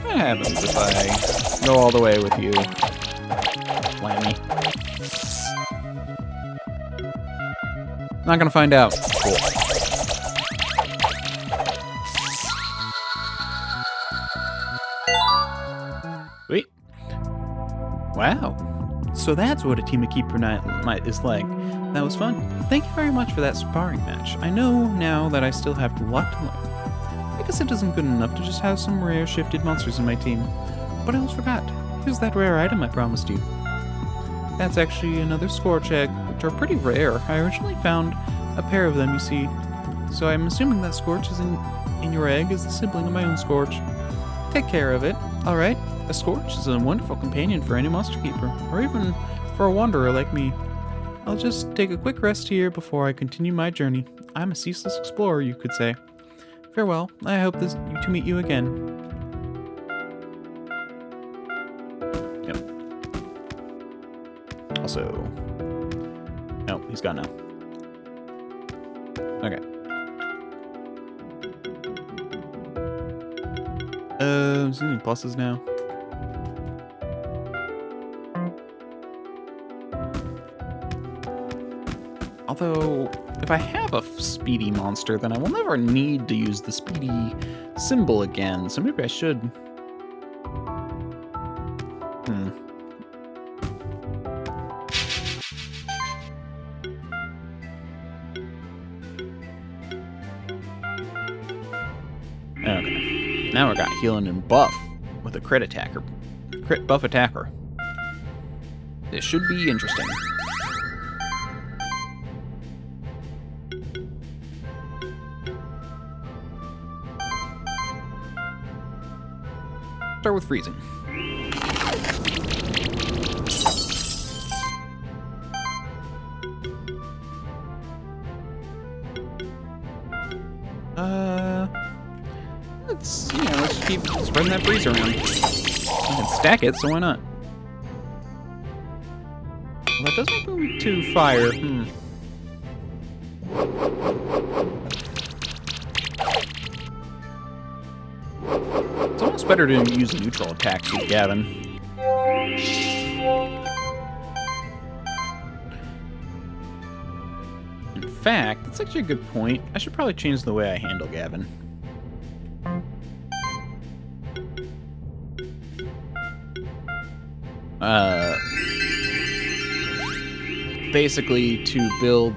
What happens if I go all the way with you, Lammy? Not gonna find out. Cool. Sweet. Wow. So that's what a team of Keeper Knight is like. That was fun. Thank you very much for that sparring match. I know now that I still have a lot to learn. I guess it isn't good enough to just have some rare shifted monsters in my team. But I almost forgot. Here's that rare item I promised you. That's actually another score check, which are pretty rare. I originally found a pair of them, you see. So I'm assuming that Scorch is in your egg is the sibling of my own Scorch. Take care of it, alright? A Scorch is a wonderful companion for any monster keeper, or even for a wanderer like me. I'll just take a quick rest here before I continue my journey. I'm a ceaseless explorer, you could say. Farewell. I hope to meet you again. Yep. Also... No, he's gone now. Okay. Is there any pluses now? Although, if I have a speedy monster, then I will never need to use the speedy symbol again, so maybe I should. Okay. Now we got healing and buff with a crit attacker. Crit buff attacker. This should be interesting. Start with freezing. Let's keep spreading that freeze around. We can stack it, so why not? Well, that does make me weak to fire. It's almost better to use neutral attacks with Gavin. In fact, that's actually a good point. I should probably change the way I handle Gavin. Basically to build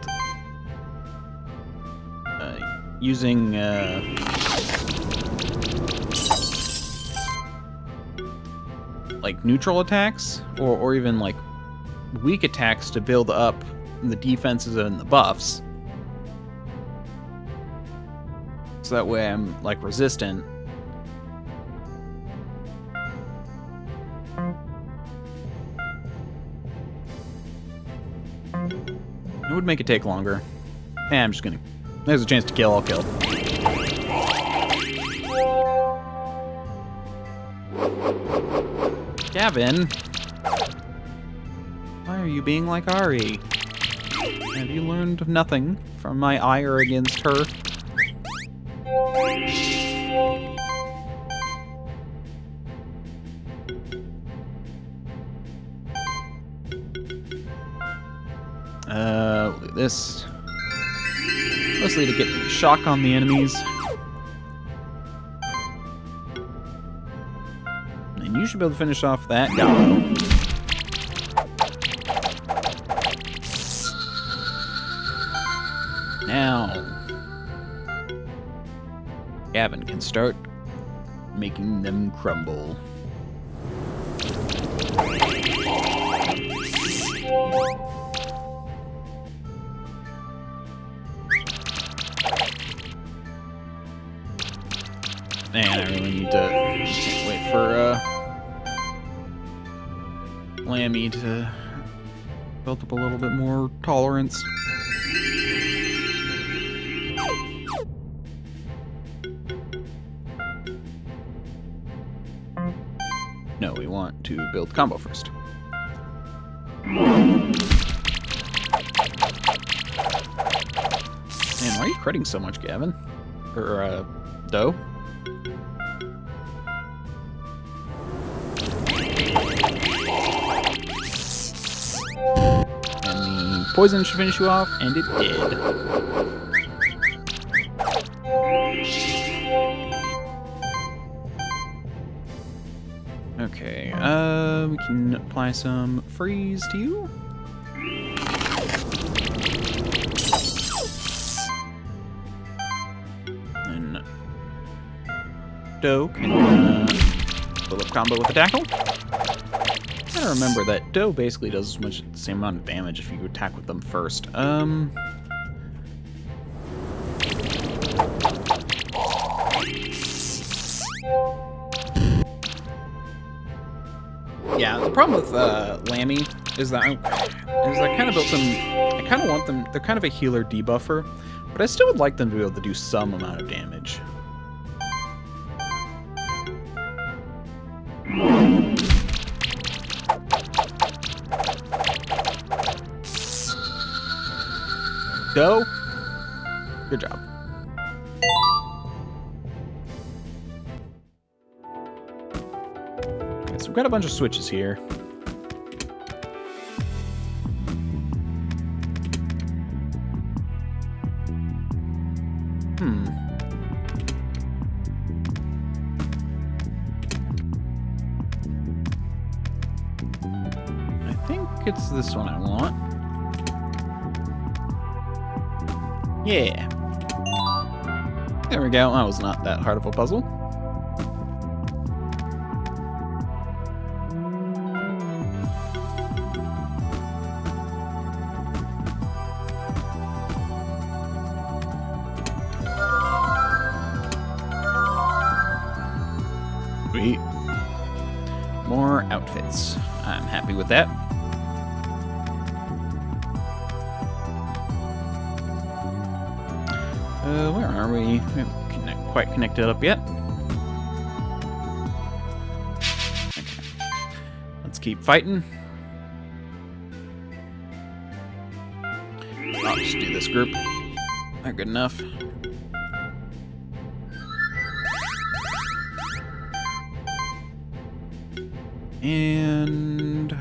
using like neutral attacks or even like weak attacks to build up the defenses and the buffs. So that way I'm like resistant. It would make it take longer. I'm just gonna... There's a chance to kill, I'll kill. Gavin! Why are you being like Ari? Have you learned nothing from my ire against her? Look at this. Mostly to get the shock on the enemies. And you should be able to finish off that guy. Now, Gavin can start making them crumble. Man, I really need to wait for Lammy to build up a little bit more tolerance. No, we want to build combo first. Man, why are you critting so much, Gavin? Or, Doe? And the poison should finish you off, and it did. Okay, we can apply some freeze to you. And Doe can build up combo with a tackle. And I remember that Doe basically does as much the same amount of damage if you attack with them first. Yeah, the problem with Lammy is that I kind of built them. I kind of want them. They're kind of a healer debuffer, but I still would like them to be able to do some amount of damage. Go. Good job. Okay, so we've got a bunch of switches here. I think it's this one I want. Yeah. There we go. That was not that hard of a puzzle. Sweet. More outfits. I'm happy with that. Where are we? We haven't quite connected up yet. Okay. Let's keep fighting. I'll just do this group. Not good enough. And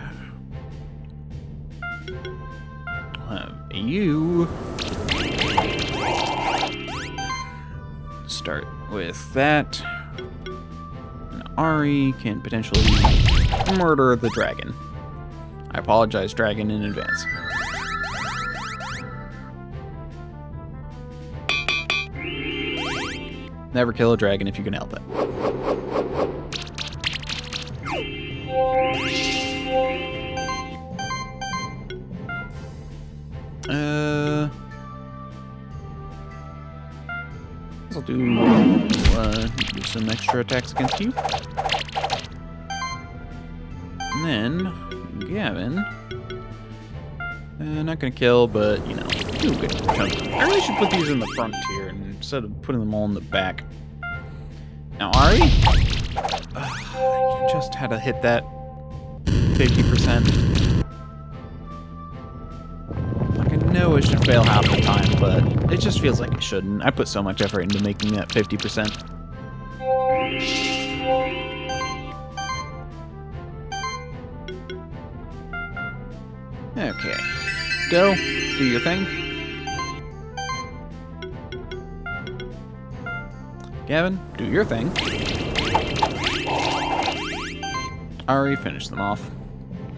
I'll have you start with that. And Ari can potentially murder the dragon. I apologize, dragon, in advance. Never kill a dragon if you can help it. I'll do some extra attacks against you. And then, Gavin. Not gonna kill, but, you know, do a good chunk. I really should put these in the front here instead of putting them all in the back. Now, Ari? You just had to hit that 50%. I know it should fail half the time, but it just feels like it shouldn't. I put so much effort into making that 50%. Okay. Go. Do your thing. Gavin, do your thing. Ari, finish them off.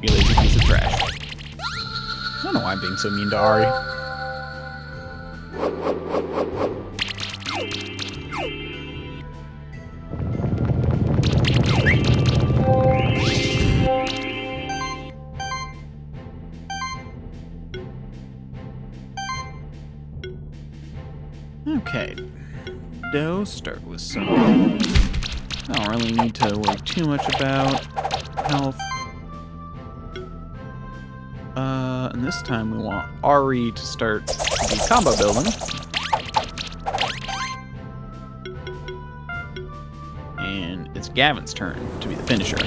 You lazy piece of trash. I don't know why I'm being so mean to Ari. Okay. Doe, start with some. I don't really need to worry too much about health. And this time we want Ari to start the combo building. And it's Gavin's turn to be the finisher.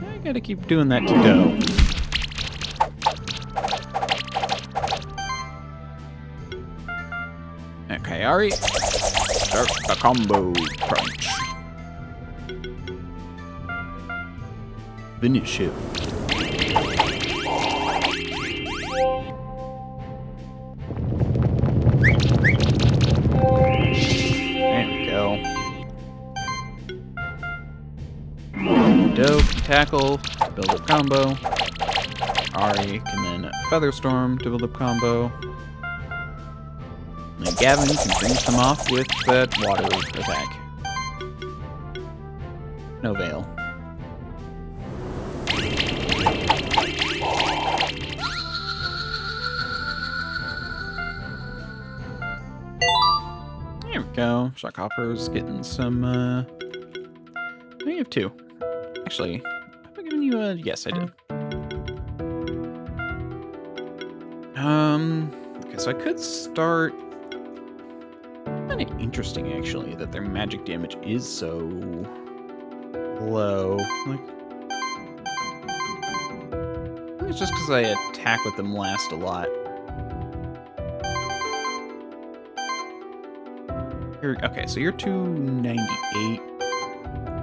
I gotta keep doing that to Doe. Okay, Ari, start the combo crunch. Finish him. There we go. Doe can tackle, build a combo. Ari can then Featherstorm to build up combo. And then Gavin can finish them off with that water attack. No Veil. There we go. Shockhopper's getting some, we have 2. Actually, have I given you a... Yes, I did. Okay, so I could start... Kind of interesting, actually, that their magic damage is so low. Like, I think it's just because I attack with them last a lot. Okay, so you're 298,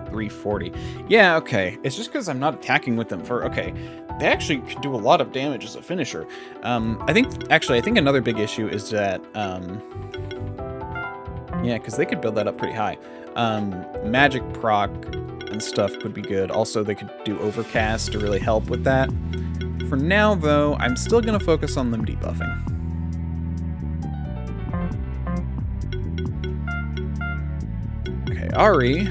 340. Yeah, okay. It's just because I'm not attacking with them for... Okay, they actually could do a lot of damage as a finisher. I think another big issue is that... yeah, because they could build that up pretty high. Magic proc and stuff would be good. Also, they could do Overcast to really help with that. For now, though, I'm still going to focus on them debuffing. Okay, Ari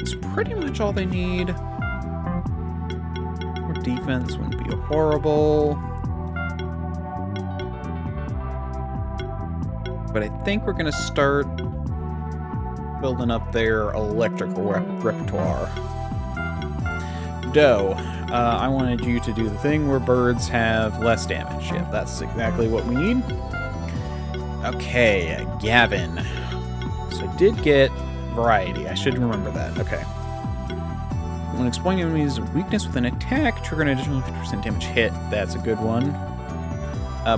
is pretty much all they need. More defense wouldn't be horrible. But I think we're going to start building up their electrical repertoire. Doe, I wanted you to do the thing where birds have less damage. Yep, that's exactly what we need. Okay, Gavin. So I did get variety. I should remember that. Okay. When exploiting enemies' weakness with an attack, trigger an additional 50% damage hit. That's a good one.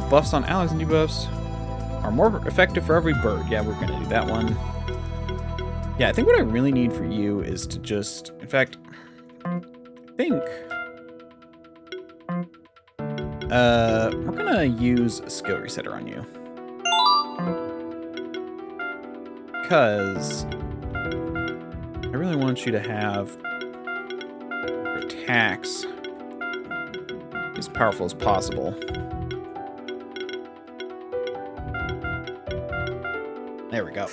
Buffs on allies and debuffs are more effective for every bird. Yeah, we're going to do that one. Yeah, I think what I really need for you is to just... In fact, I think... we're going to use a skill resetter on you. Because I really want you to have your attacks as powerful as possible. There we go.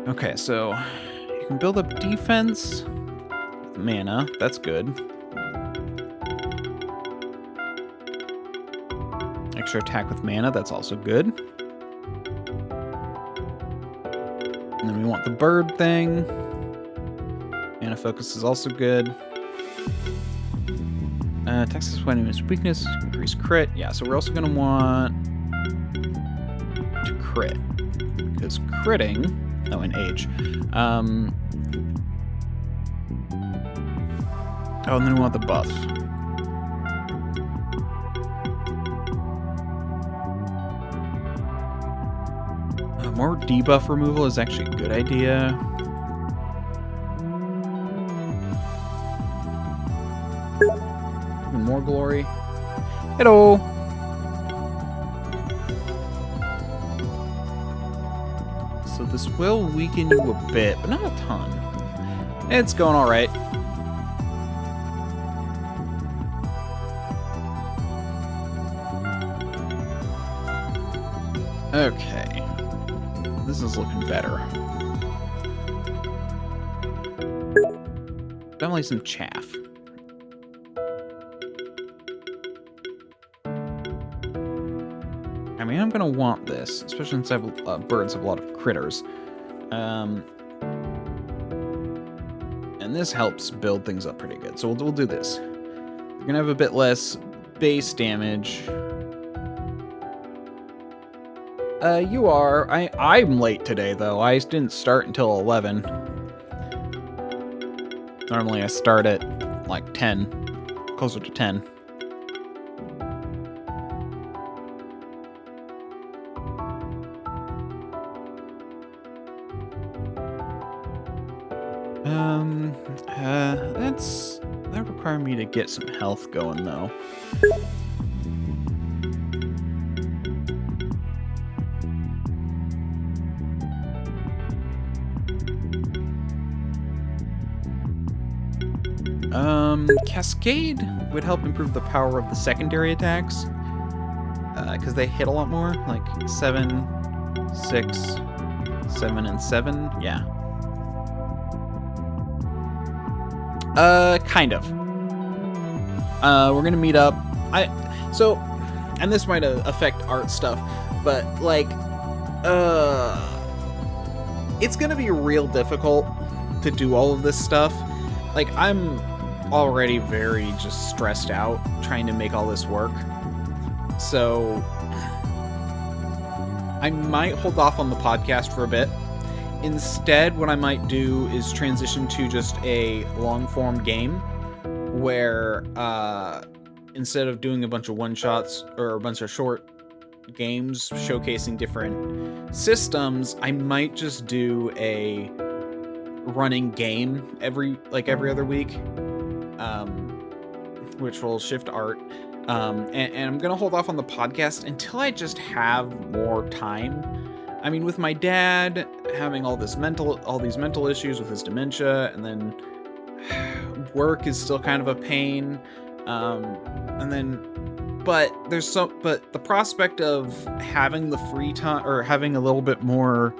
Okay, so you can build up defense with mana. That's good. Extra attack with mana. That's also good. And then we want the bird thing. Mana focus is also good. Texas when enemy's weakness, increase crit. Yeah, so we're also going to want to crit. Because critting... Oh, and age. Oh, and then we want the buff. More debuff removal is actually a good idea. Even more glory. Hello! So this will weaken you a bit, but not a ton. It's going alright. Okay. This is looking better. Definitely some chaff. I mean, I'm gonna want this, especially since I have, birds have a lot of critters. And this helps build things up pretty good. So we'll do this. You're gonna have a bit less base damage. You are. I'm late today, though. I didn't start until 11. Normally I start at, like, 10. Closer to 10. That require me to get some health going, though. Cascade would help improve the power of the secondary attacks. Because they hit a lot more. Like 7, 6, 7, and 7. Yeah. Kind of. We're gonna meet up. And this might affect art stuff, but like, it's gonna be real difficult to do all of this stuff. Like, I'm already very just stressed out trying to make all this work. So I might hold off on the podcast for a bit. Instead, what I might do is transition to just a long-form game where instead of doing a bunch of one-shots or a bunch of short games showcasing different systems, I might just do a running game every other week, which will shift art. And I'm gonna hold off on the podcast until I just have more time. I mean, with my dad having all these mental issues with his dementia, and then work is still kind of a pain. But the prospect of having the free time, or having a little bit more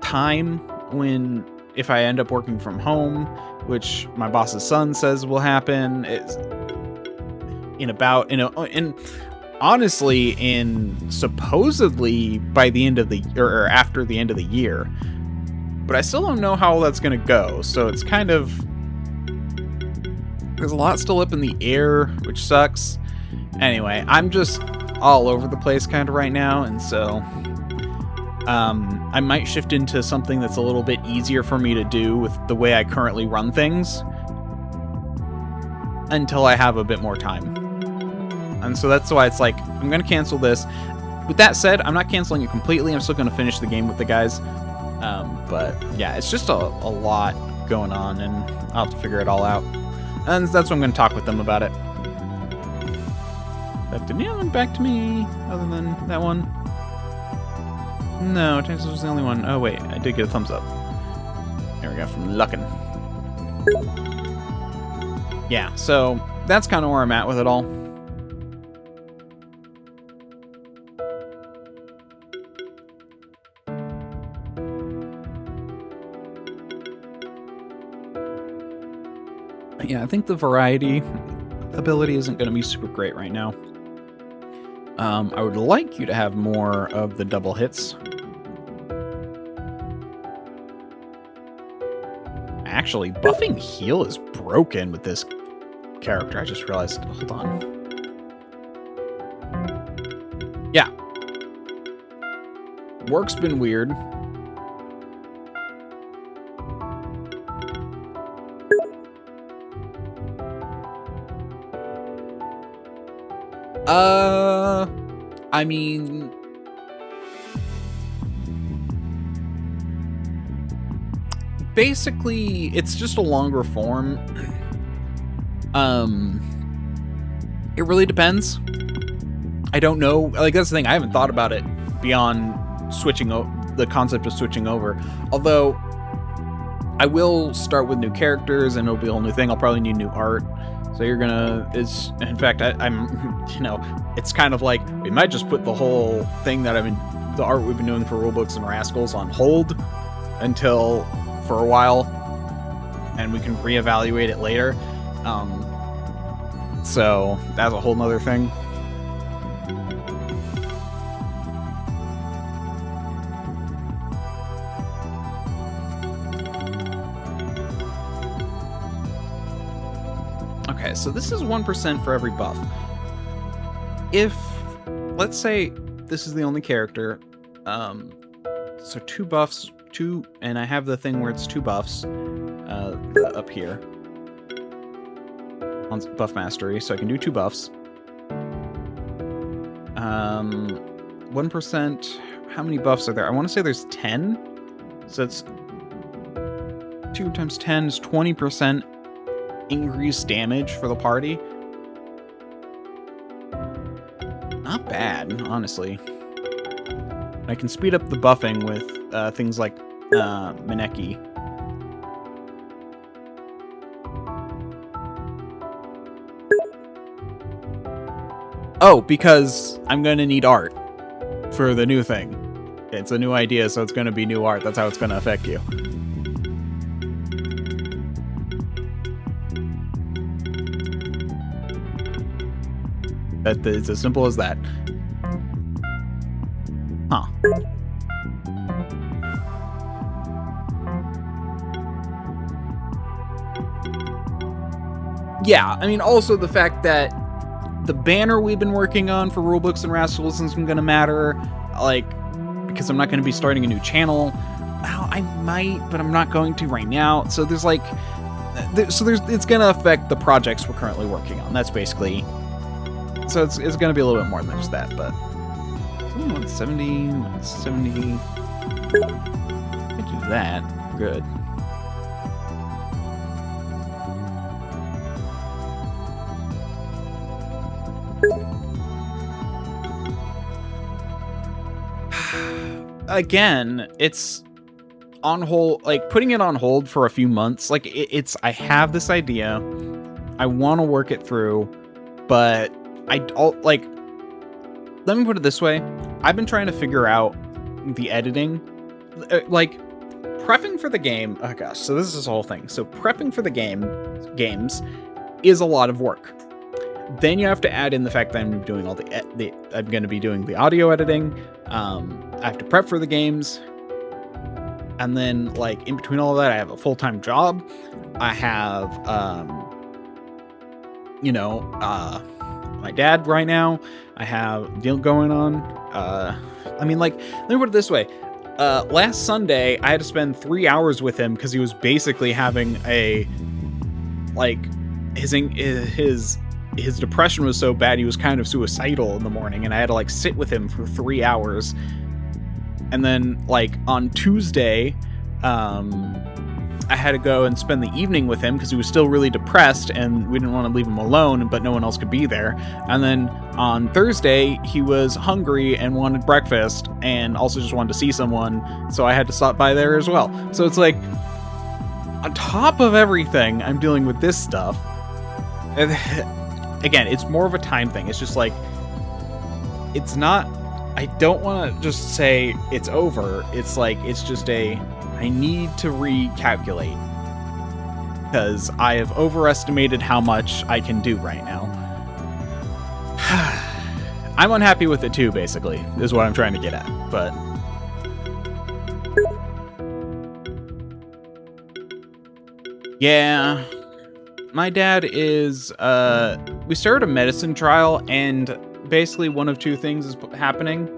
time if I end up working from home, which my boss's son says will happen, is honestly supposedly by the end of the, or after the end of the year. But I still don't know how that's going to go. So it's kind of, there's a lot still up in the air, which sucks. Anyway, I'm just all over the place kind of right now. And so I might shift into something that's a little bit easier for me to do with the way I currently run things until I have a bit more time. And so that's why it's like, I'm going to cancel this. With that said, I'm not canceling it completely. I'm still going to finish the game with the guys. But yeah, it's just a lot going on, and I'll have to figure it all out. And that's what I'm going to talk with them about it. Back to me, other than that one. No, Texas was the only one. Oh wait, I did get a thumbs up. There we go, from Luckin. Yeah, so that's kind of where I'm at with it all. Yeah, I think the variety ability isn't going to be super great right now. I would like you to have more of the double hits. Actually, buffing heal is broken with this character. I just realized. Hold on. Yeah. Work's been weird. I mean, basically, it's just a longer form. It really depends. I don't know. Like, that's the thing. I haven't thought about it beyond the concept of switching over. Although, I will start with new characters, and it'll be a whole new thing. I'll probably need new art. So you're gonna, in fact, it's kind of like, we might just put the whole thing the art we've been doing for Rulebooks and Rascals on hold for a while, and we can reevaluate it later. So that's a whole nother thing. Okay, so this is 1% for every buff. If, let's say, this is the only character, so 2 buffs, and I have the thing where it's 2 buffs, up here, on buff mastery, so I can do 2 buffs. 1%, how many buffs are there? I want to say there's 10, so it's 2 times 10 is 20%. Increased damage for the party. Not bad, honestly. I can speed up the buffing with things like Mineki. Oh, because I'm going to need art for the new thing. It's a new idea, so it's going to be new art. That's how it's going to affect you. It's as simple as that. Huh. Yeah, I mean, also the fact that the banner we've been working on for Rulebooks and Rascals isn't going to matter, like, because I'm not going to be starting a new channel. Well, I might, but I'm not going to right now. So there's like, it's going to affect the projects we're currently working on. That's basically, so it's going to be a little bit more than just that, but 170, 170, I can do that, good. Again, it's on hold, like putting it on hold for a few months. Like I have this idea, I want to work it through, but let me put it this way. I've been trying to figure out the editing, like prepping for the game. Oh gosh, so this is this whole thing. So prepping for the games is a lot of work. Then you have to add in the fact that I'm doing all I'm going to be doing the audio editing. I have to prep for the games. And then, like, in between all of that, I have a full-time job. I have, my dad right now. I have a deal going on. I mean, like, let me put it this way. Last Sunday, I had to spend 3 hours with him because he was basically having his depression was so bad he was kind of suicidal in the morning, and I had to like sit with him for 3 hours. And then like on Tuesday, I had to go and spend the evening with him because he was still really depressed and we didn't want to leave him alone, but no one else could be there. And then on Thursday, he was hungry and wanted breakfast and also just wanted to see someone, so I had to stop by there as well. So it's like, on top of everything, I'm dealing with this stuff. And again, it's more of a time thing. It's just like, it's not, I don't want to just say it's over. It's like, it's just I need to recalculate because I have overestimated how much I can do right now. I'm unhappy with it too, basically, is what I'm trying to get at, but yeah. My dad is, we started a medicine trial, and basically one of two things is happening.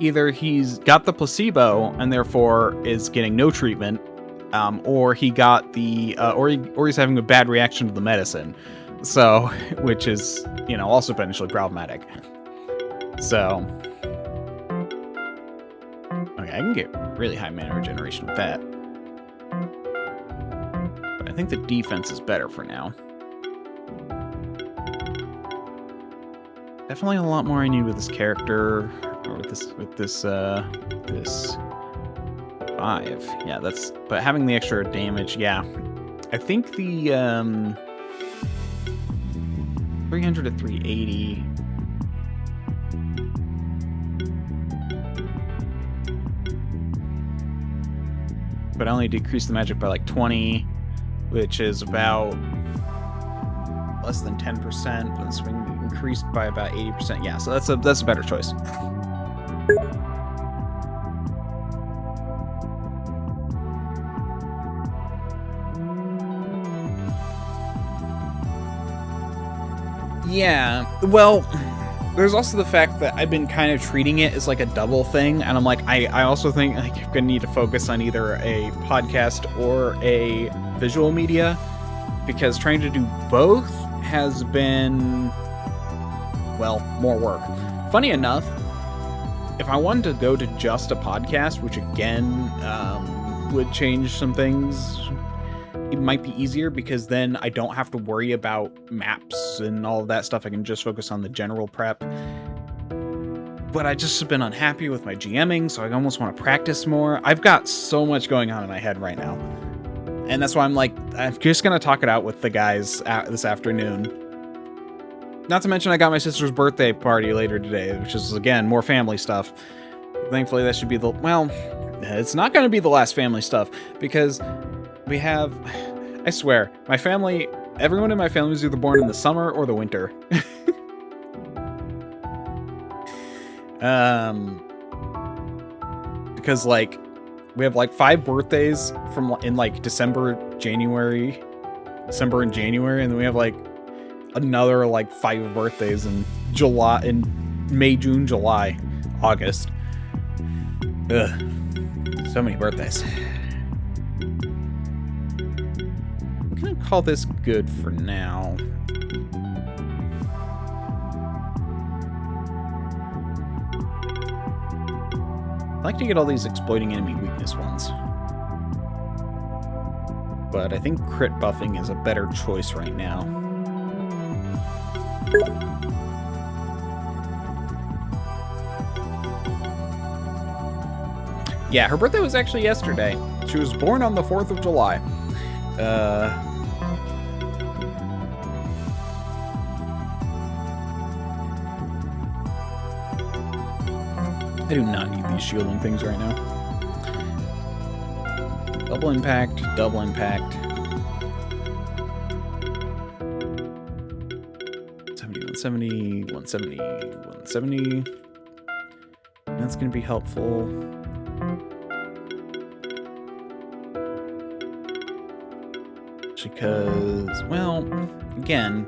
Either he's got the placebo and therefore is getting no treatment, or he got the, or he's having a bad reaction to the medicine. So, which is, also potentially problematic. So, okay, I can get really high mana regeneration with that. I think the defense is better for now. Definitely a lot more I need with this character, or with this 5. Yeah, but having the extra damage, yeah. I think the 300 to 380. But I only decreased the magic by like 20. Which is about less than 10%, but it's been increased by about 80%. Yeah, so that's a better choice. Yeah, well, there's also the fact that I've been kind of treating it as like a double thing, and I'm like, I also think like I'm gonna need to focus on either a podcast or a visual media, because trying to do both has been, well, more work. Funny enough, if I wanted to go to just a podcast, which again would change some things, it might be easier because then I don't have to worry about maps and all of that stuff. I can just focus on the general prep. But I just have been unhappy with my GMing, so I almost want to practice more. I've got so much going on in my head right now. And that's why I'm like, I'm just going to talk it out with the guys this afternoon. Not to mention I got my sister's birthday party later today, which is, again, more family stuff. Thankfully, that should be the... Well, it's not going to be the last family stuff, because we have... I swear, my family... Everyone in my family was either born in the summer or the winter. Because, like, we have, like, 5 birthdays from in, like, December and January, and then we have, like, another, like, 5 birthdays in May, June, July, August. Ugh. So many birthdays. I'm gonna call this good for now. I like to get all these exploiting enemy weakness ones. But I think crit buffing is a better choice right now. Yeah, her birthday was actually yesterday. She was born on the 4th of July. I do not need these shielding things right now. Double impact, double impact. 70, 170, 170, 170. That's going to be helpful. Because, well, again,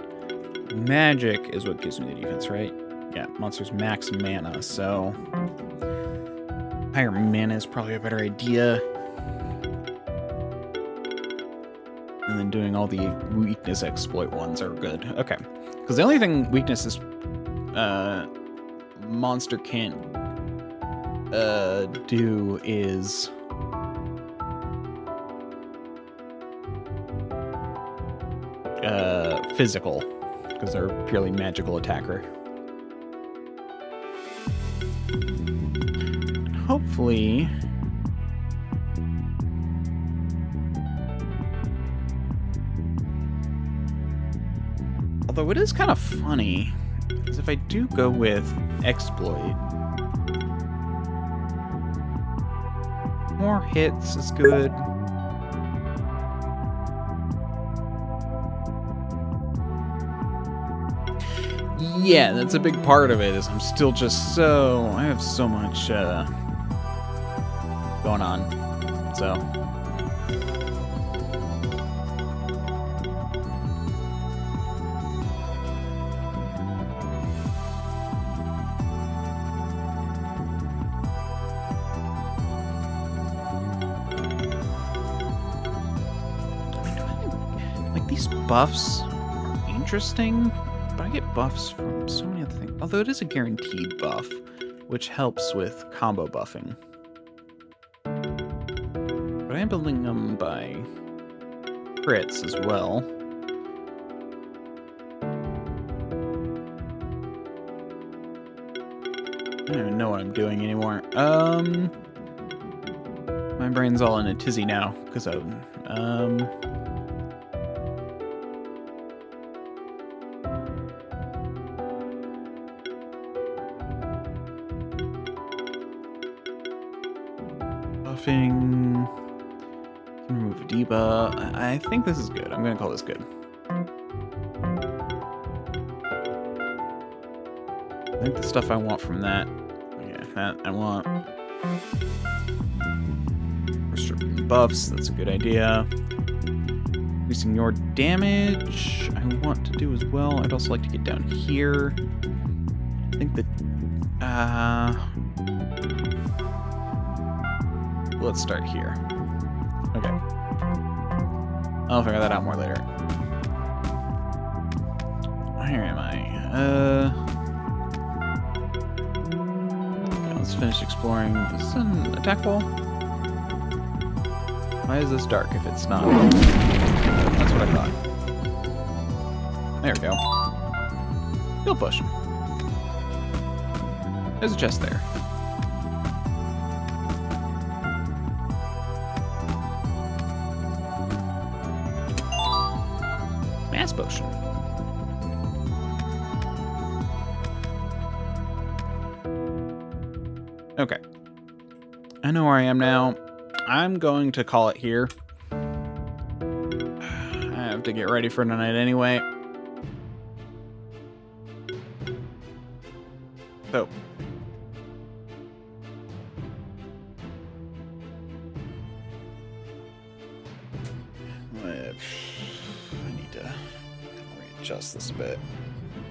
magic is what gives me the defense, right? Yeah, monsters max mana, so higher mana is probably a better idea. And then doing all the weakness exploit ones are good. Okay. Because the only thing weakness this monster can't do is physical, because they're a purely magical attacker. Hopefully although it is kind of funny, because if I do go with exploit, more hits is good. Yeah, that's a big part of it, is I'm still just I have so much going on, so. Like, these buffs are interesting, but I get buffs from so many other things. Although it is a guaranteed buff, which helps with combo buffing. But I am building them by crits as well. I don't even know what I'm doing anymore. My brain's all in a tizzy now, because of, buffing. Can remove a debuff. I think this is good. I'm gonna call this good. I think the stuff I want from that. Yeah, that I want. Restricting buffs. That's a good idea. Increasing your damage. I want to do as well. I'd also like to get down here. I think that. Let's start here. Okay. I'll figure that out more later. Where am I? Okay, let's finish exploring. Is this an attack wall? Why is this dark if it's not? That's what I thought. There we go. He'll push him. There's a chest there. Mass potion. Okay. I know where I am now. I'm going to call it here. I have to get ready for tonight anyway. So. I need to readjust this a bit.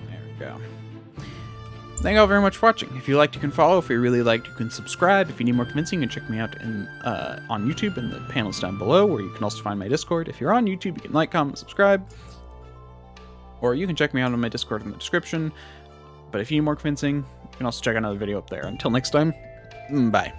There we go. Thank you all very much for watching. If you liked, you can follow. If you really liked, you can subscribe. If you need more convincing, you can check me out on YouTube in the panels down below, where you can also find my Discord. If you're on YouTube, you can like, comment, subscribe. Or you can check me out on my Discord in the description. But if you need more convincing, you can also check out another video up there. Until next time, bye.